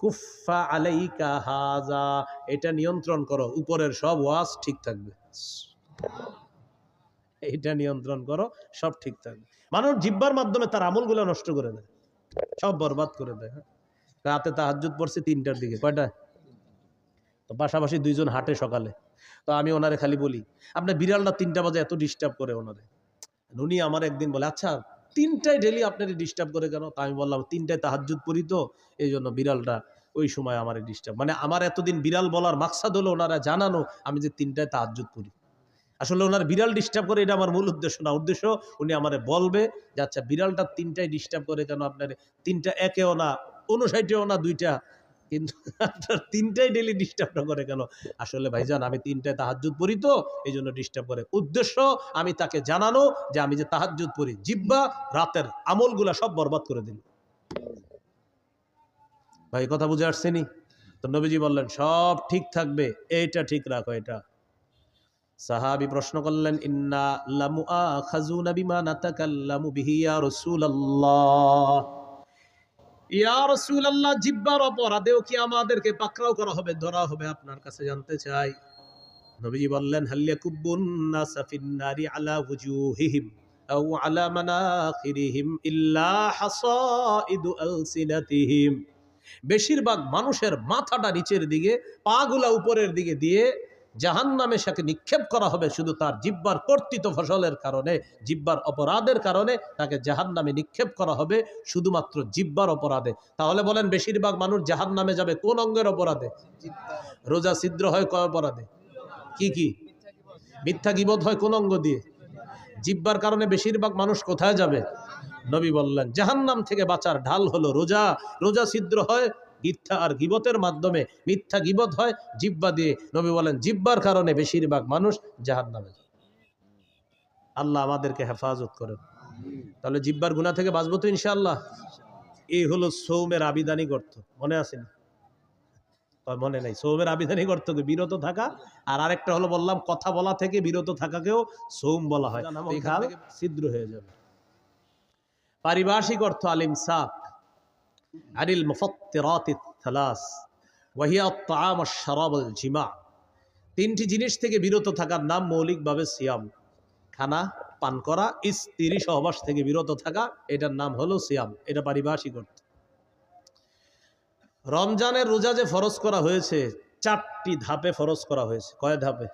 কুফা আলাইকা হাজা, এটা নিয়ন্ত্রণ করো, উপরের সব ওয়াজ ঠিক থাকবে। এটা নিয়ন্ত্রণ করো, সব ঠিক থাকবে। মানুষ জিহ্বার মাধ্যমে তার আমলগুলো নষ্ট করে দেয়, সব বরবাদ করে দেয়। রাতে তাহাজ্জুদ পড়ছে 3টার দিকে, কয়টা? তো পাশাপাশি 2 জন হাঁটে সকালে। তো আমি ওনারে খালি বলি, আপনার বিড়ালটা 3টা বাজে এত ডিস্টার্ব করে ওনারে। উনি আমার একদিন বলে, আচ্ছা 3টায় ডেলি আপনার ডিস্টার্ব করে কেন? তা আমি বললাম, 3টায় তাহাজ্জুদ পড়ি তো, এই জন্য বিড়ালটা ওই সময় আমার ডিস্টার্ব। মানে আমার এতদিন বিড়াল বলার মাকসাদ হলো ওনারা জানানো আমি যে 3টায় তাহাজ্জুদ পড়ি। আসলে ওনার বিড়াল ডিস্টার্ব করে এটা আমার মূল উদ্দেশ্য না। উদ্দেশ্য উনি আমারে বলবে যে আচ্ছা বিড়ালটা 3টায় ডিস্টার্ব করে কেন আপনার? 3টা একেও না, 59ও না, 2টা, কিন্তু আপনার 3টায় ডেলি ডিস্টার্ব করে কেন? আসলে ভাইজান আমি 3টায় তাহাজ্জুদ পড়ি তো, এই জন্য ডিস্টার্ব করে। উদ্দেশ্য আমি তাকে জানানো যে আমি যে তাহাজ্জুদ পড়ি, জিহ্বা রাতের আমলগুলা সব বরবাদ করে দিল। ভাই কথা বুঝে আসছেনি? তো নবীজি বললেন সব ঠিক থাকবে, এইটা ঠিক রাখো। এটা সাহাবী প্রশ্ন করলেন, ইন্না লামুআখাযুনা বিমা নাতাকাল্লামু বিহি ইয়া রাসূলুল্লাহ, ইয়া রাসূলুল্লাহ, জিহ্বার অপরাধেও কি আমাদেরকে পাকড়াও করা হবে, ধরা হবে? আপনার কাছে জানতে চাই। নবীজি বললেন, হাল ইয়াকুব্বুন নাসা ফিন নারি আলা ওয়ুজুহিহিম আও আলা মানাখিরিহিম ইল্লা হাসাইদু আলসিনাতিহিম, বেশিরভাগ মানুষের মাথাটা নিচের দিকে, পাগুলা উপরের দিকে দিয়ে জাহান্নামে সাথে নিক্ষেপ করা হবে শুধু তার জিহ্বার কর্তৃত ফসলের কারণে, জিহ্বার অপরাধের কারণে তাকে জাহান্নামে নিক্ষেপ করা হবে, শুধুমাত্র জিহ্বার অপরাধে। তাহলে বলেন বেশিরভাগ মানুষ জাহান্নামে যাবে কোন অঙ্গের অপরাধে? রোজা ছিদ্র হয় কয় অপরাধে? কি কি? মিথ্যা গীবত হয় কোন অঙ্গ দিয়ে? জিহ্বার কারণে বেশিরভাগ মানুষ কোথায় যাবে? নবী বললেন জাহান্নাম থেকে বাঁচার ঢাল হলো রোজা। রোজা ছিদ্র হয় মিথ্যা আর গীবতের মাধ্যমে, মিথ্যা গীবত হয় জিহ্বা দিয়ে। নবী বলেন জিহ্বার কারণে বেশিরভাগ মানুষ জাহান্নামে। আল্লাহ আমাদেরকে হেফাজত করেন। তাহলে জিহ্বার গুনাহ থেকে বাঁচবো তো ইনশাআল্লাহ। এই হলো সৌমের আবিধানিক অর্থ, মনে আছে না? মনে নাই? সৌমের আবিধানিক অর্থ বিরত থাকা, আর আরেকটা হলো বললাম কথা বলা থেকে বিরত থাকাকেও সৌম বলা হয়। ছিদ্র হয়ে যাবে। পারিভাষিক অর্থ আল ইমসাক আনিল মুফাত্তিরাতিস সালাস ওয়া হিয়া আত-তাআম ওয়াশ-শারাব ওয়াল-জিমা। তিনটি জিনিস থেকে বিরত থাকার নাম মৌলিকভাবে সিয়াম। খানা পান করা, স্ত্রী সহবাস থেকে বিরত থাকা, এটার নাম হলো সিয়াম। এটা পারিভাষিক অর্থ। রমজানের রোজা যে ফরজ করা হয়েছে 4টি ধাপে ফরজ করা হয়েছে। কয় ধাপে?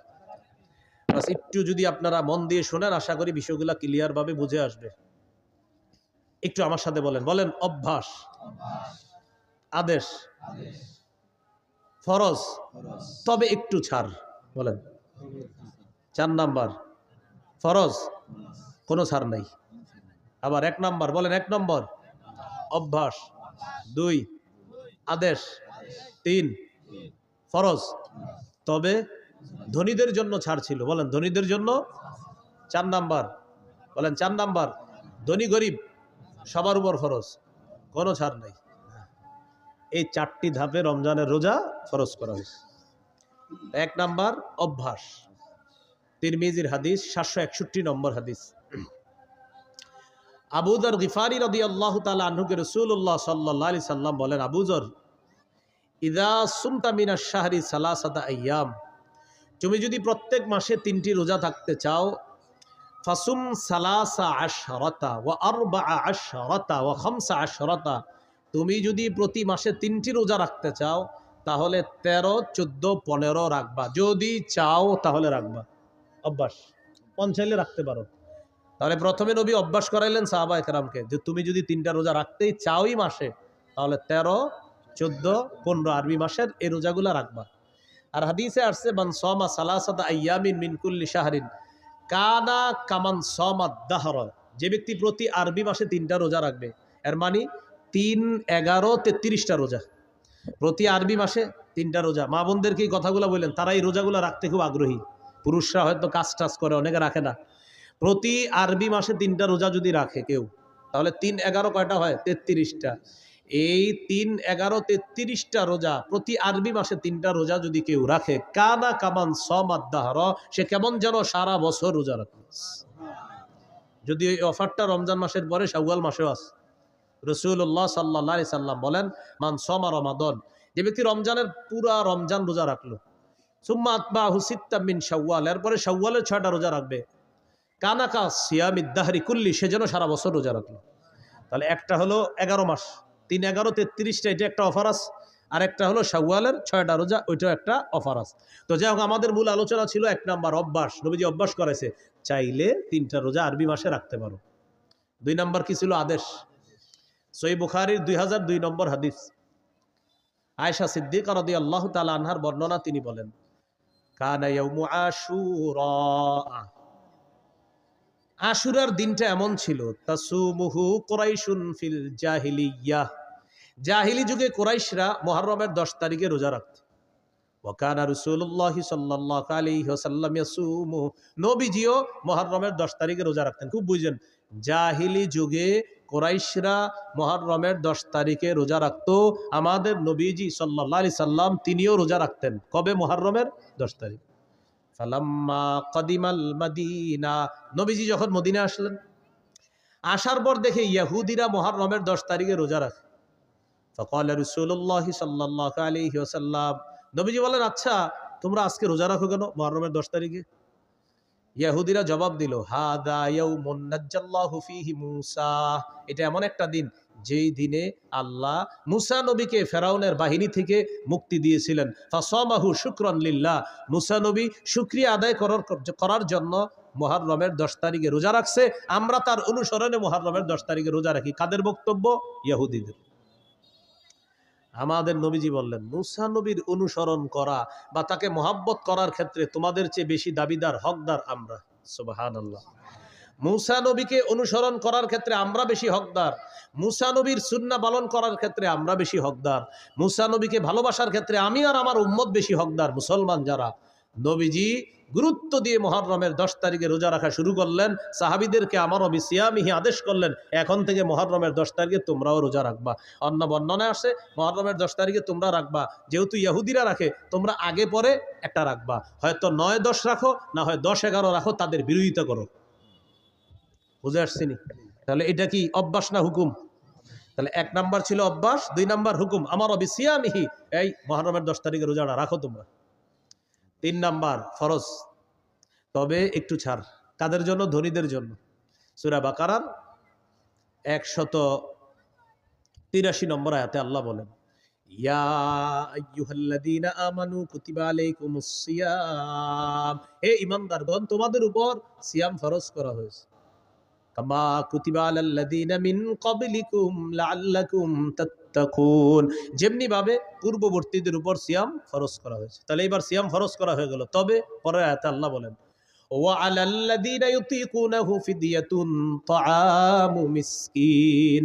বাস একটু যদি আপনারা মন দিয়ে শোনেন, আশা করি বিষয়গুলো ক্লিয়ার ভাবে বুঝে আসবে। একটু আমার সাথে বলেন বলেন অভ্যাস, আদেশ, ফরজ, তবে একটু ছাড়। বলেন 4 নাম্বার ফরজ, কোনো ছাড় নাই। আবার 1 নাম্বার বলেন, 1 নম্বর অভ্যাস, 2 আদেশ, 3 ফরজ, তবে ধনীদের জন্য ছাড় ছিল। বলেন ধনীদের জন্য। 4 নাম্বার বলেন, 4 নাম্বার ধনী গরিব সবার উপর ফরজ, কোনো ছাড় নাই। এই 4টি ধাপে রমজানের রোজা ফরজ করা হয়েছে। 1 নাম্বার অভ্যাস, তিরমিজির হাদিস, 761 নম্বর হাদিস। আবু যর গিফারি রাদিয়াল্লাহু তাআলা আনহুকে রাসূলুল্লাহ সাল্লাল্লাহু আলাইহি সাল্লাম বলেন, আবু যর, ইযা সুমতা মিনাশ শাহরি সালাসাতা আইয়াম, তুমি যদি প্রত্যেক মাসে 3টি রোজা থাকতে চাও, ফাসুম সালাসা আশরাতা ওয়া আরবাআ আশরাতা ওয়া খামসা আশরাতা, তুমি যদি প্রতি মাসে 3টি রোজা রাখতে চাও তাহলে 13, 14, 15 রাখবা। যদি চাও তাহলে রাখবা। অভ্যাস, চাইলে রাখতে পারো। তাহলে প্রথমে নবী অভ্যাস করাইলেন সাহাবায়ে কেরামকে যে তুমি যদি 3টা রোজা রাখতেই চাওই মাসে, তাহলে 13, 14, 15 আরবি মাসের এই রোজাগুলো রাখবা। আর হাদিসে আসছে, মান সামা সালাসাতা আইয়ামিন মিন কুল্লি শাহরিন কানা কামান সামাদ দাহর, যে ব্যক্তি প্রতি আরবি মাসে 3টা রোজা রাখবে, এর মানে 3, 11, 33টা রোজা। প্রতি আরবি মাসে 3টা রোজা। মা বোনদেরকে এই কথাগুলো বললেন, তারা এই রোজাগুলো রাখতে খুব আগ্রহী। পুরুষরা হয়তো কাজ টাজ করে, অনেকে রাখে না। প্রতি আরবি মাসে 3টা রোজা যদি রাখে কেউ, তাহলে 3, 11 কয়টা হয়? 33টা। এই 3, 11, 33টা রোজা, প্রতি আরবি মাসে 3টা রোজা যদি কেউ রাখে, কানা কামান সামাদ দাহর, সে কেমন যেন সারা বছর রোজা রাখে। যদি এই অফারটা রমজান মাসের পরে শাওয়াল মাসেও আছে। রাসূলুল্লাহ সাল্লাল্লাহু আলাইহি সাল্লাম বলেন, মান সামা রমাদান, যে ব্যক্তি রমজানের পুরা রমজান রোজা রাখলো, সুম্মা আতবাহু সিত্তাম মিন শাওয়াল, এরপরে শাওয়ালের 6টা রোজা রাখবে, কানাকা সিয়ামিদ দাহরি কুল্লি, সে যেন সারা বছর রোজা রাখলো। তাহলে একটা হলো 11 মাস, 3, 11, 33টা, এটা একটা অফার আছে। আর একটা হলো শাওয়ালের 6টা রোজা, ওইটাও একটা অফার আছে। তো যাই হোক, আমাদের মূল আলোচনা ছিল 1 নাম্বার অভ্যাস। নবীজি অভ্যাস করেছে, চাইলে 3টা রোজা আরবি মাসে রাখতে পারো। 2 নাম্বার কি ছিল? আদেশ। সহিহ বুখারীর 2002 নম্বর হাদিস, আয়েশা সিদ্দিকা রাদিয়াল্লাহু তাআলা আনহার বর্ণনা, তিনি বলেন, কানা ইয়াউমু আশুরা, আশুরার দিনটা এমন ছিল, তাসুমুহু কুরাইশুন ফিল জাহিলিয়াহ, জাহিলি যুগে কুরাইশরা মুহররমের 10 তারিখে রোজা রাখত। ওয়া কানা রাসূলুল্লাহ সাল্লাল্লাহু আলাইহি ওয়াসাল্লাম ইয়াসুমু, নবীজিও মুহররমের 10 তারিখে রোজা রাখতেন। খুব বুঝেন, জাহিলি যুগে কুরাইশরা মুহররমের 10 তারিখে রোজা রাখত। আমাদের নবীজি সাল্লাল্লাহু আলাইহি সাল্লাম তিনিও রোজা রাখতেন। কবে? মুহররমের 10 তারিখ। ফালাম্মা কাদিমাল মাদিনা, নবীজি যখন মদিনা আসলেন, আসার পর দেখে ইহুদিরা মুহররমের 10 তারিখে রোজা রাখে। ফাকালা রাসূলুল্লাহ সাল্লাল্লাহু আলাইহি ওয়াসাল্লাম, নবীজি বলেন, আচ্ছা তোমরা আজকে রোজা রাখো কেন মুহররমের 10 তারিখে? ইহুদিরা জবাব দিল, হাদা ইয়াউমুন নাজ্জাল্লাহু ফীহি মূসা, এটা এমন একটা দিন যেই দিনে আল্লাহ মুসা নবীকে ফেরাউনের বাহিনী থেকে মুক্তি দিয়েছিলেন। ফাসামাহু শুকরান লিল্লাহ, মুসা নবী শুকরিয়া আদায় করার জন্য মুহররমের 10 তারিখে রোজা রাখছে। আমরা তার অনুসরণে মুহররমের 10 তারিখে রোজা রাখি। কাদের বক্তব্য? ইহুদিদের। আমাদের নবীজি বললেন, মুসা নবীর অনুসরণ করা বা তাকে মহাব্বত করার ক্ষেত্রে তোমাদের চেয়ে বেশি দাবিদার, হকদার আমরা। সুবহানাল্লাহ। মুসা নবীকে অনুসরণ করার ক্ষেত্রে আমরা বেশি হকদার, মুসা নবীর সুন্নাহ পালন করার ক্ষেত্রে আমরা বেশি হকদার, মুসা নবীকে ভালোবাসার ক্ষেত্রে আমি আর আমার উম্মত বেশি হকদার, মুসলমান যারা। নবীজি গুরুত্ব দিয়ে মুহররমের 10 তারিখে রোজা রাখা শুরু করলেন। সাহাবীদেরকে আমারও বিসিয়ামিহি আদেশ করলেন, এখন থেকে মুহররমের 10 তারিখে তোমরাও রোজা রাখবা। অন্য বর্ণনায় আসে মুহররমের 10 তারিখে তোমরা রাখবা, যেহেতু ইহুদিরা রাখে তোমরা আগে পরে একটা রাখবা, হয়তো 9, 10 রাখো, না হয় 10, 11 রাখো, তাদের বিরোধিতা করো। বুঝে আসছিনি? তাহলে এটা কি অভ্যাস না হুকুম? তাহলে 1 নাম্বার ছিল অভ্যাস, 2 নাম্বার হুকুম, আমার বিসিয়ামিহি, এই মুহররমের 10 তারিখে রোজাটা রাখো তোমরা। 3 নাম্বার ফরজ, তবে একটু ছাড়। কাদের জন্য? ধনীদের জন্য। সূরা বাকারার 183 নম্বর আয়াতে আল্লাহ বলেন, ইয়া আইয়ুহাল্লাযীনা আমানু কুতিবা আলাইকুমুস সিয়াম, হে ঈমানদারগণ তোমাদের উপর সিয়াম ফরজ করা হয়েছে। কামা কুতিবা আলাল্লাযীনা মিন ক্বাবলিকুম লাআল্লাকুম তাত্তাকুন, যেমনি ভাবে পূর্ববর্তীদের উপর সিয়াম ফরজ করা হয়েছে। তাহলে এবার সিয়াম ফরজ করা হয়ে গেল। তবে পরের আয়াতে আল্লাহ বলেন, ওয়া আলাল্লাযীনা ইউতীকুনাহু ফিদিয়াতুন তাআমু মিসকিন,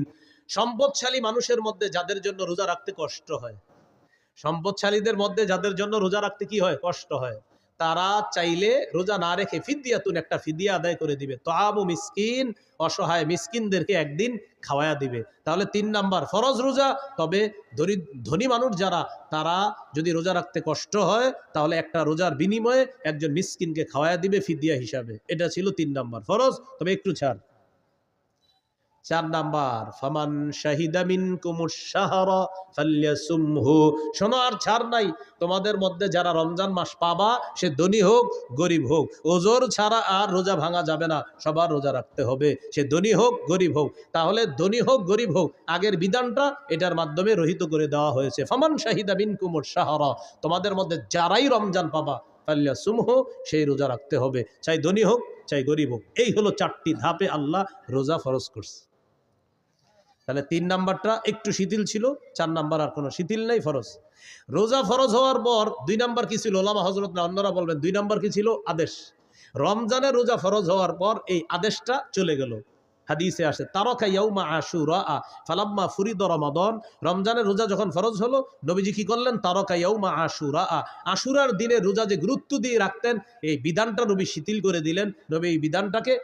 সম্পদশালী মানুষের মধ্যে যাদের জন্য রোজা রাখতে কষ্ট হয়, সম্পদশালীদের মধ্যে যাদের জন্য রোজা রাখতে কি হয়? কষ্ট হয়, তারা চাইলে রোজা না রেখে ফিদিয়াতুন, একটা ফিদিয়া আদায় করে দিবে। তাআমু মিসকিন, অসহায় মিসকিনদেরকে একদিন খাওয়ায়া দিবে। তাহলে 3 নাম্বার ফরজ রোজা, তবে ধনী মানুষ যারা, তারা যদি রোজা রাখতে কষ্ট হয় তাহলে একটা রোজার বিনিময়ে একজন মিসকিনকে খাওয়ায়া দিবে ফিদিয়া হিসাবে। এটা ছিল 3 নাম্বার ফরজ, তবে একটু ছাড়। 4 নাম্বার, ফামান শাহিদা মিনকুমুশ শাহরা ফালইয়াসুমহু, শোনো আর ছাড় নাই, তোমাদের মধ্যে যারা রমজান মাস পাবা, সে ধনী হোক গরিব হোক, ওজোর ছাড়া আর রোজা ভাঙা যাবে না, সবার রোজা রাখতে হবে, সে ধনী হোক গরিব হোক। তাহলে ধনী হোক গরিব হোক, আগের বিধানটা এটার মাধ্যমে রহিত করে দেওয়া হয়েছে। ফামান শাহিদা মিনকুমুশ শাহরা, তোমাদের মধ্যে যারাই রমজান পাবা, ফালইয়াসুমহু, সেই রোজা রাখতে হবে, চাই ধনী হোক চাই গরিব হোক। এই হলো 4টি ধাপে আল্লাহ রোজা ফরজ করছে। তাহলে 3 নাম্বারটা একটু শিথিল ছিল, 4 নাম্বার আর কোনো শিথিল নাই, ফরজ। রোজা ফরজ হওয়ার পর 2 নাম্বার কি ছিল? ওলামা হযরত না অন্যরা বলবেন 2 নাম্বার কি ছিল? আদেশ। রমজানের রোজা ফরজ হওয়ার পর এই আদেশটা চলে গেল। হাদিসে আসে, তারাকা ইয়াউমা আশুরা ফালাম্মা ফুরিদা রমাদান, রমজানের রোজা যখন ফরজ হলো, নবীজি কি করলেন? তারাকা ইয়াউমা আশুরা, আশুরার দিনে রোজা যে গুরুত্ব দিয়ে রাখতেন, এই বিধানটা নবী শিথিল করে দিলেন। নবী এই বিধানটাকে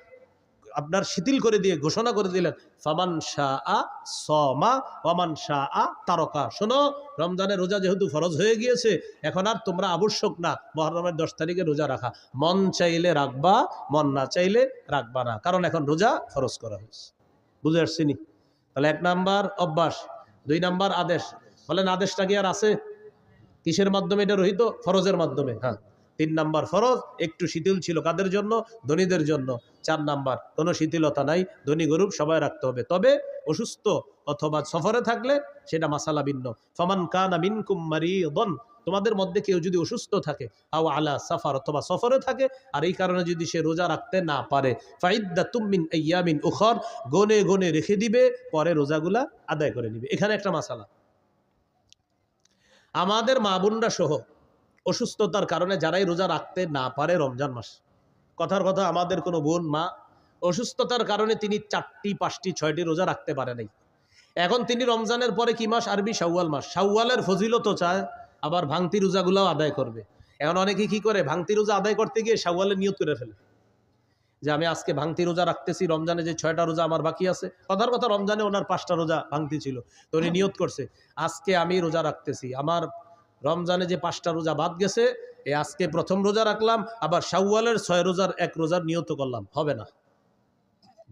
আপনার শিথিল করে দিয়ে ঘোষণা করে দিলেন, ফামান শাআ সামা ওয়ামান শাআ তারাকা। শোনো, রমজানের রোজা যেহেতু ফরজ হয়ে গিয়েছে, এখন আর তোমরা আবশ্যক না মুহররমের 10 তারিখে রোজা রাখা, মন চাইলে রাখবা, মন না চাইলে রাখবা না, কারণ এখন রোজা ফরজ করা হয়েছে। বুঝে আসছিনি? তাহলে 1 নাম্বার অভ্যাস, 2 নাম্বার আদেশ। বলেন আদেশটা কি আর আছে? কিসের মাধ্যমে এটা রহিত? ফরজের মাধ্যমে। হ্যাঁ, 3 নাম্বার ফরজ, একটু শিথিল ছিল কাদের জন্য? ধনীদের জন্য। 4 নাম্বার কোনো শিথিলতা নাই, ধনী গরিব সবাই রাখতে হবে, তবে অসুস্থ অথবা সফরে থাকলে সেটা মাসালা ভিন্ন। ফামান কানা মিনকুম মারিদান, তোমাদের মধ্যে কেউ যদি অসুস্থ থাকে, আও আলা সাফার, অথবা সফরে থাকে, আর এই কারণে যদি সে রোজা রাখতে না পারে, ফাইদ্দাতুম মিন আইয়ামিন উখর, গনে গনে রেখে দিবে, পরে রোজাগুলা আদায় করে নিবে। এখানে একটা মাসালা, আমাদের মা বোনরা সহ অসুস্থতার কারণে যারাই রোজা রাখতে না পারে রমজান মাস, কথার কথা আমাদের কোনো বোন মা অসুস্থতার কারণে তিনি 4টি 5টি 6টি রোজা রাখতে পারে নাই, এখন তিনি রমজানের পরে কি মাস? আরবি শাওয়াল মাস, শাওয়ালের ফজিলতও চায়, আবার ভাঙতি রোজাগুলাও আদায় করবে। এখন অনেকে কি করে? ভাঙতি রোজা আদায় করতে গিয়ে শাওয়ালের নিয়ত করে ফেলে যে আমি আজকে ভাঙতি রোজা রাখতেছি, রমজানে যে 6টা রোজা আমার বাকি আছে, কথার কথা রমজানে ওনার 5টা রোজা ভাঙতি ছিল, তো উনি নিয়ত করছে আজকে আমি রোজা রাখতেছি, আমার রমজানে যে 5টা রোজা বাদ গেছে, এই আজকে প্রথম রোজা রাখলাম, আবার শাওয়ালের 6 রোজার 1 রোজার নিয়ত করলাম। হবে না,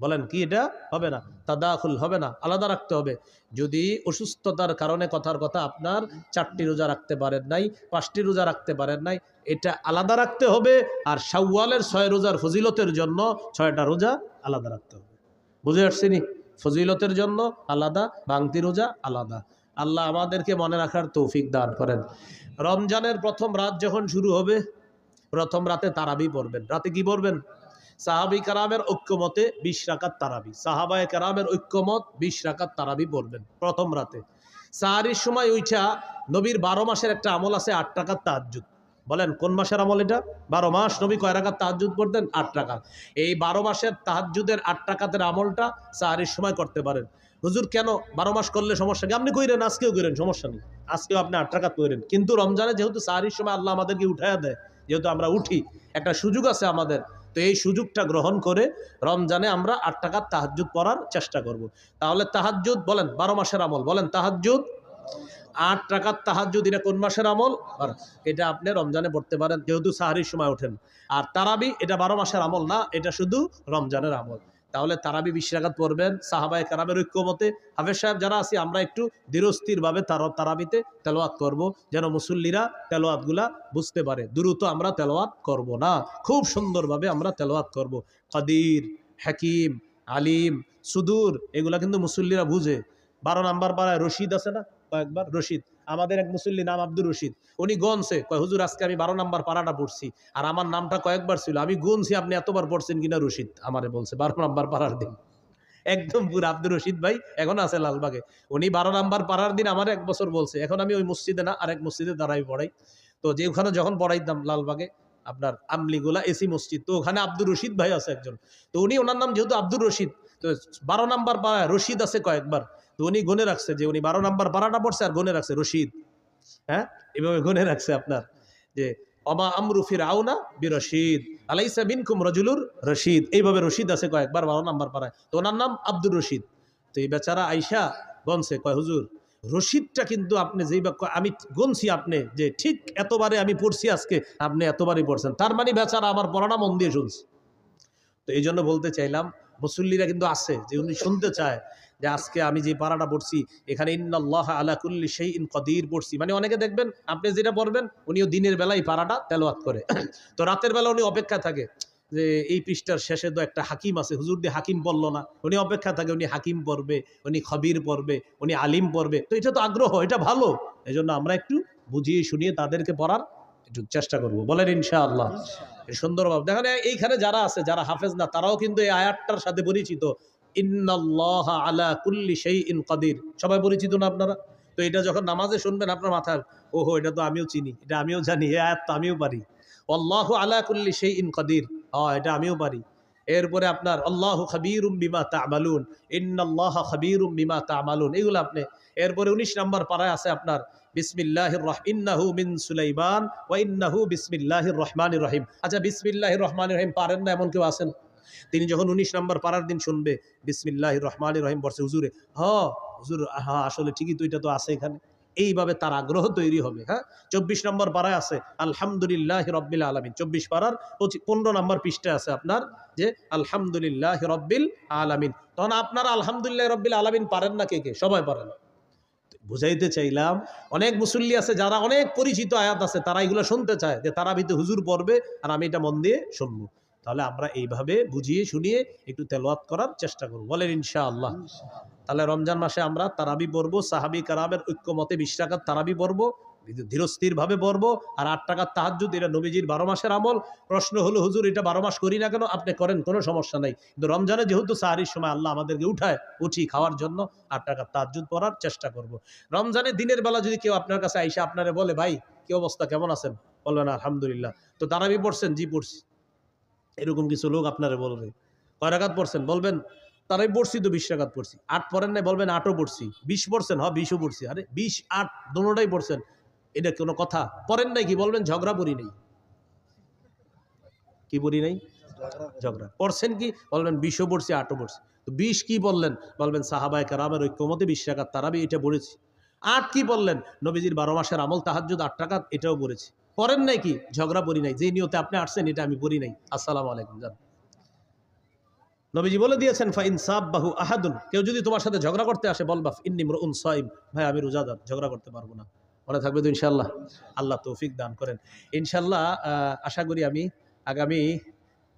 বলেন কি এটা? হবে না, তাদাখুল হবে না, আলাদা রাখতে হবে। যদি অসুস্থতার কারণে, কথার কথা আপনার 4টি রোজা রাখতে পারেন নাই, 5টি রোজা রাখতে পারেন নাই, এটা আলাদা রাখতে হবে। আর শাওয়ালের 6 রোজার ফজিলতের জন্য 6টা রোজা আলাদা রাখতে হবে। বুঝে আসছেনি? ফজিলতের জন্য আলাদা, ভাঙতি রোজা আলাদা। আল্লাহ আমাদেরকে মনে রাখার তৌফিক দান করেন। রমজানের প্রথম রাত যখন শুরু হবে, প্রথম রাতে তারাবি পড়বেন। রাতে কি পড়বেন? সাহাবী কেরামের ঐক্যমতে 20 রাকাত তারাবি, সাহাবায়ে কেরামের ঐক্যমত 20 রাকাত তারাবি পড়বেন প্রথম রাতে। সাহারির সময় উঠা নবীর 12 মাসের একটা আমল আছে, 8 রাকাত তাহাজ্জুদ। বলেন কোন মাসের আমল এটা? 12 মাস নবী কয় রাকাত তাহাজ্জুদ পড়তেন? 8 রাকাত। এই 12 মাসের তাহাজ্জুদের 8 রাকাতের আমলটা সাহারির সময় করতে পারেন। হুজুর কেন 12 মাস করলে সমস্যা কি? আপনি কইরেন, আজকেও কইরেন, সমস্যা নেই, আজকেও আপনি 8 রাকাত কইরেন, কিন্তু রমজানে যেহেতু সাহারির সময় আল্লাহ আমাদেরকে উঠাইয়া দেয়, যেহেতু আমরা উঠি, একটা সুযোগ আছে আমাদের, তো এই সুযোগটা গ্রহণ করে রমজানে আমরা 8 রাকাত তাহাজ্জুদ পড়ার চেষ্টা করব। তাহলে তাহাজ্জুদ বলেন 12 মাসের আমল, বলেন তাহাজ্জুদ 8 রাকাত তাহাজ্জুদ, এটা কোন মাসের আমল? এটা আপনি রমজানে পড়তে পারেন, যেহেতু সাহারির সময় ওঠেন। আর তারাবি এটা 12 মাসের আমল না, এটা শুধু রমজানের আমল। তাহলে তারাবি 20 রাকাত পড়বেন সাহাবায়ে কেরামের ঐক্যমতে। হাফেজ সাহেব যারা আছি আমরা একটু ধীরস্থিরভাবে তারাবিতে তেলাওয়াত করব, যেন মুসল্লিরা তেলাওয়াতগুলা বুঝতে পারে। দ্রুত আমরা তেলাওয়াত করব না, খুব সুন্দরভাবে আমরা তেলাওয়াত করব। কাদির, হাকিম, আলিম, সুদূর এগুলা কিন্তু মুসল্লিরা বুঝে। 12 নাম্বার পাড়ায় রশিদ আছে না, কয়েকবার রশিদ, আমাদের এক মুসল্লি নাম আব্দুর রশিদ, উনি গনছে কয় হুজুর আজকে আমি 12 নাম্বার পাড়াটা পড়ছি, আর আমার নামটা কয়েকবার ছিল, আমি গুনছি আপনি এতবার পড়ছেন কিনা রশিদ আমারে বলছে 12 নাম্বার পাড়ার দিন। একদম পুরো আব্দুর রশিদ ভাই এখন আছে লালবাগে, উনি 12 নাম্বার পাড়ার দিন আমার 1 বছর বলছে। এখন আমি ওই মসজিদে না আরেক মসজিদে দাঁড়াই পড়াই, তো যে ওখানে যখন পড়াইতাম লালবাগে আপনার আমলিগুলা এসি মসজিদ, তো ওখানে আব্দুর রশিদ ভাই আছে একজন, তো উনি ওনার নাম যেহেতু আব্দুর রশিদ, তো 12 নাম্বার পাড়ায় রশিদ আছে কয়েকবার, তো উনি গুনে রাখছে যে উনি 12 নাম্বার পাড়াটা পড়ছে আর গুনে রাখছে রশিদ। হ্যাঁ, এভাবে গুনে রাখছে আপনার যে অমা আমরু ফিরআউনা বিরশিদ আলাইসা মিনকুম রাজুলুর রশিদ, এইভাবে রশিদ আছে কয়েকবার 12 নাম্বার পাড়ায়, তো ওনার নাম আব্দুর রশিদ। তো এই বেচারা আইসা গনছে কয় হুজুর রশিদটা কিন্তু আপনি যেই বাক্য আমি গনছি আপনি যে ঠিক এতবারে আমি পড়ছি আজকে, আপনি এতবারই পড়ছেন, তার মানে বেচারা আমার পড়াটা মন দিয়ে শুনছে। তো এই জন্য বলতে চাইলাম মুসল্লিরা কিন্তু আছে যে উনি শুনতে চায় যে আজকে আমি যে পারাটা পড়ছি এখানে ইন্নাল্লাহ আলা কুল্লি শাইইন কাদির পড়ছি, মানে অনেকে দেখবেন আপনি যেটা পড়বেন উনিও দিনের বেলায় পারাটা তেলাওয়াত করে, তো রাতের বেলা উনি অপেক্ষা থাকে যে এই পৃষ্ঠার শেষে তো একটা হাকিম আছে, হুজুর দিয়ে হাকিম পড়লো না, উনি অপেক্ষা থাকে উনি হাকিম পড়বে, উনি খবির পড়বে, উনি আলিম পড়বে, তো এটা তো আগ্রহ, এটা ভালো। এই জন্য আমরা একটু বুঝিয়ে শুনিয়ে তাদেরকে পড়ার একটু চেষ্টা করবো, বলেন ইনশাআল্লাহ। সুন্দরভাবে দেখেন এইখানে যারা আছে যারা হাফেজ না তারাও কিন্তু এই আয়াতটার সাথে পরিচিত, ইন্নাল্লাহ আলা কুল্লি শাইইন কাদির, সবাই পরিচিত না আপনারা? তো এটা যখন নামাজে শুনবেন আপনার মাথায় ওহো এটা তো আমিও চিনি, এটা আমিও জানি, এই আয়াত তো আমিও পারি, আল্লাহু আলা কুল্লি শাইইন কাদির, এটা আমিও পারি। এরপরে আপনার আল্লাহু খাবীরুম বিমা তা'মালুন, ইন্নাল্লাহা খাবীরুম বিমা তা'মালুন, এগুলো আপনি। এরপরে 19 নম্বর পারায় আছে আপনার বিসমিল্লাহির ইন্নাহু মিন সুলাইমান ওয়া ইন্নাহু বিসমিল্লাহির রহমানির রহিম। আচ্ছা বিসমিল্লাহির রহমানির রহিম পারেন না এমন কেউ আছেন? তিনি যখন 19 নম্বর পারার দিন শুনবে বিসমিল্লাহির রহমানির রহিম বলছে হুজুরে হুজুর আসলে ঠিকই তো, এটা তো আছে এখানে, এইভাবে তার আগ্রহ তৈরি হবে। হ্যাঁ, 24 নম্বর পারায় আছে আলহামদুলিল্লাহ রব্বিল আলামিন, 24 পারার 15 নম্বর পৃষ্ঠায় আছে আপনার যে আলহামদুলিল্লাহ রব্বিল আলামিন। তখন আপনারা আলহামদুলিল্লাহ রব্বিল আলামিন পারেন না কে কে? সবাই পারেন। বুঝাইতে চাইলাম অনেক মুসল্লি আছে যারা অনেক পরিচিত আয়াত আছে, তারা এগুলো শুনতে চায় যে তারা ভিতরে হুজুর পড়বে আর আমি এটা মন দিয়ে শুনবো। তাহলে আমরা এইভাবে বুঝিয়ে শুনিয়ে একটু তেলাওয়াত করার চেষ্টা করব, বলেন ইনশাআল্লাহ। তাহলে রমজান মাসে আমরা তারাবি পড়বো, সাহাবী কারামের ঐক্যমতে 20 রাকাত তারাবি পড়বো, ধীরস্থির ভাবে পড়বো, আর 8 টাকার তাহাজ্জুদ, এটা নবীজির 12 মাসের আমল। প্রশ্ন হলো হুজুর এটা 12 মাস করি না কেন? আপনি করেন, কোনো সমস্যা নাই, কিন্তু রমজানে যেহেতু সাহারির সময় আল্লাহ আমাদেরকে উঠি খাওয়ার জন্য 8 টাকার তাহাজ্জুদ পড়ার চেষ্টা করব। রমজানে দিনের বেলা যদি কেউ আপনার কাছে আইসা আপনারে বলে ভাই কি অবস্থা, কেমন আছেন, বলবেন আলহামদুলিল্লাহ, তো তারাবি পড়ছেন? জি পড়ছি। এরকম কিছু লোক আপনারে বলবে কয় রাকাত পড়ছেন, বলবেন তারাই পড়ছি তো 20 রাকাত পড়ছি। 8 পড়েন নাই, বলবেন 8ও পড়ছি। 20 পড়ছেন? হ্যাঁ 20ও পড়ছি। আরে 20 8 দোনোটাই পড়ছেন, এটা কোনো কথা? পড়েন নাই কি? বলবেন ঝগড়া পড়ি নাই। কি পড়ি নাই? ঝগড়া। পড়ছেন কি? বলবেন 20ও পড়ছি 8ও পড়ছি। তো 20 কি বললেন? বলবেন সাহাবায়ে কেরামের ঐক্যমতে 20 রাকাত তারাবি এটা পড়েছি। 8 কি বললেন? নবীজির 12 মাসের আমল তাহাজ্জুদ 8 রাকাত, এটাও পড়েছি। পড়েন নাই কি? ঝগড়া পড়ি নাই, যে নিয়তে আপনি আসছেন এটা আমি পড়ি নাই। আসসালামু আলাইকুম যান। নবীজি বলে দিয়েছেন ফাইন সাববাহু আহাদুন, কেউ যদি তোমার সাথে ঝগড়া করতে আসে বলবা ইন্নী ইমরুন সাইম, ভাই আমি রোজাদার, ঝগড়া করতে পারবো না। মনে থাকবে তো ইনশাআল্লাহ? আল্লাহ তৌফিক দান করেন ইনশাআল্লাহ। আশা করি আমি আগামী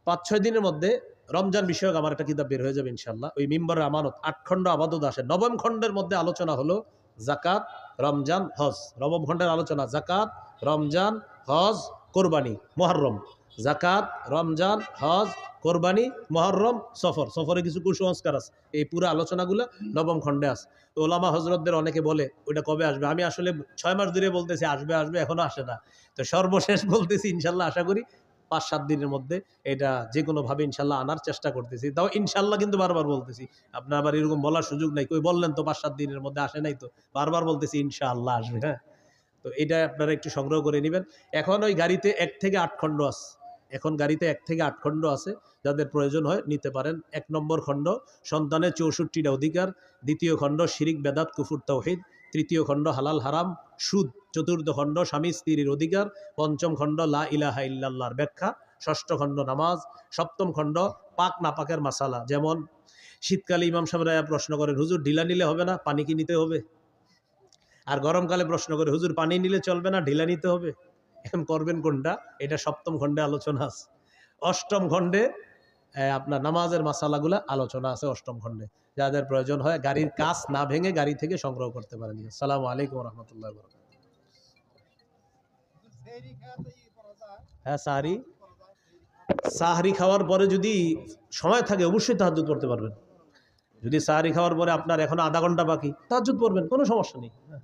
5-6 দিনের মধ্যে রমজান বিষয়ক আমার একটা কিতাব বের হয়ে যাবে ইনশাআল্লাহ। ওই মিম্বরের আমানত 8 খণ্ড আবাদত আসে, 9ম খণ্ডের মধ্যে আলোচনা হলো যাকাত, রমজান, হজ। 9ম খণ্ডের আলোচনা যাকাত, রমজান, হজ, কোরবানি, মুহররম। যাকাত, রমজান, হজ, কোরবানি, মুহররম, সফর। সফরে কিছু কুসংস্কার আছে, এই পুরো আলোচনাগুলো 9ম খণ্ডে আছে। তো ওলামা হজরতদের অনেকে বলে ওইটা কবে আসবে, আমি আসলে 6 মাস ধরে বলতেছি আসবে আসবে, এখনো আসে না। তো সর্বশেষ বলতেছি ইনশাল্লাহ আশা করি 5-7 দিনের মধ্যে এটা যে কোনোভাবে ইনশাল্লাহ আনার চেষ্টা করতেছি। তাও ইনশাল্লাহ কিন্তু বারবার বলতেছি, আপনার আবার এরকম বলার সুযোগ নাই, কই বললেন তো 5-7 দিনের মধ্যে আসে নাই, তো বারবার বলতেছি ইনশাআল্লাহ আসবে। হ্যাঁ, তো এটা আপনারা একটু সংগ্রহ করে নেবেন। এখন ওই গাড়িতে 1 থেকে 8 খণ্ড আছে, এখন গাড়িতে 1 থেকে 8 খণ্ড আছে, যাদের প্রয়োজন হয় নিতে পারেন। 1 নম্বর খণ্ড সন্তানের 64টা অধিকার, 2য় খণ্ড শিরিক বেদাত কুফুর তাওহীদ, 3য় খণ্ড হালাল হারাম সুদ, 4র্থ খণ্ড স্বামী স্ত্রীর অধিকার, 5ম খণ্ড লা ইলাহা ইল্লাল্লাহর ব্যাখ্যা, 6ষ্ঠ খণ্ড নামাজ, 7ম খণ্ড পাক না পাকের মাসালা। যেমন শীতকালে ইমাম সাহেবরা প্রশ্ন করেন, হুজুর ঢিলা নিলে হবে না, পানি কি নিতে হবে? আর গরমকালে প্রশ্ন করে, হুজুর পানি নিলে চলবে না, ঢিলা নিতে হবে। এখন করবেন কোনটা? এটা সপ্তম খণ্ডে আলোচনা আছে। অষ্টম খণ্ডে আপনার নামাজের মাসালাগুলা আলোচনা আছে অষ্টম খণ্ডে। যাদের প্রয়োজন হয় গাড়ির কাচ না ভেঙে গাড়ি থেকে সংগ্রহ করতে পারেন। আসসালামু আলাইকুম রহমতুল্লাহ। হ্যাঁ, সাহারি খাওয়ার পরে যদি সময় থাকে অবশ্যই তাহাজ্জুদ পড়তে পারবেন। যদি সাহারি খাওয়ার পরে আপনার এখন আধা ঘন্টা বাকি, তাহাজ্জুদ পড়বেন, কোনো সমস্যা নেই। হ্যাঁ,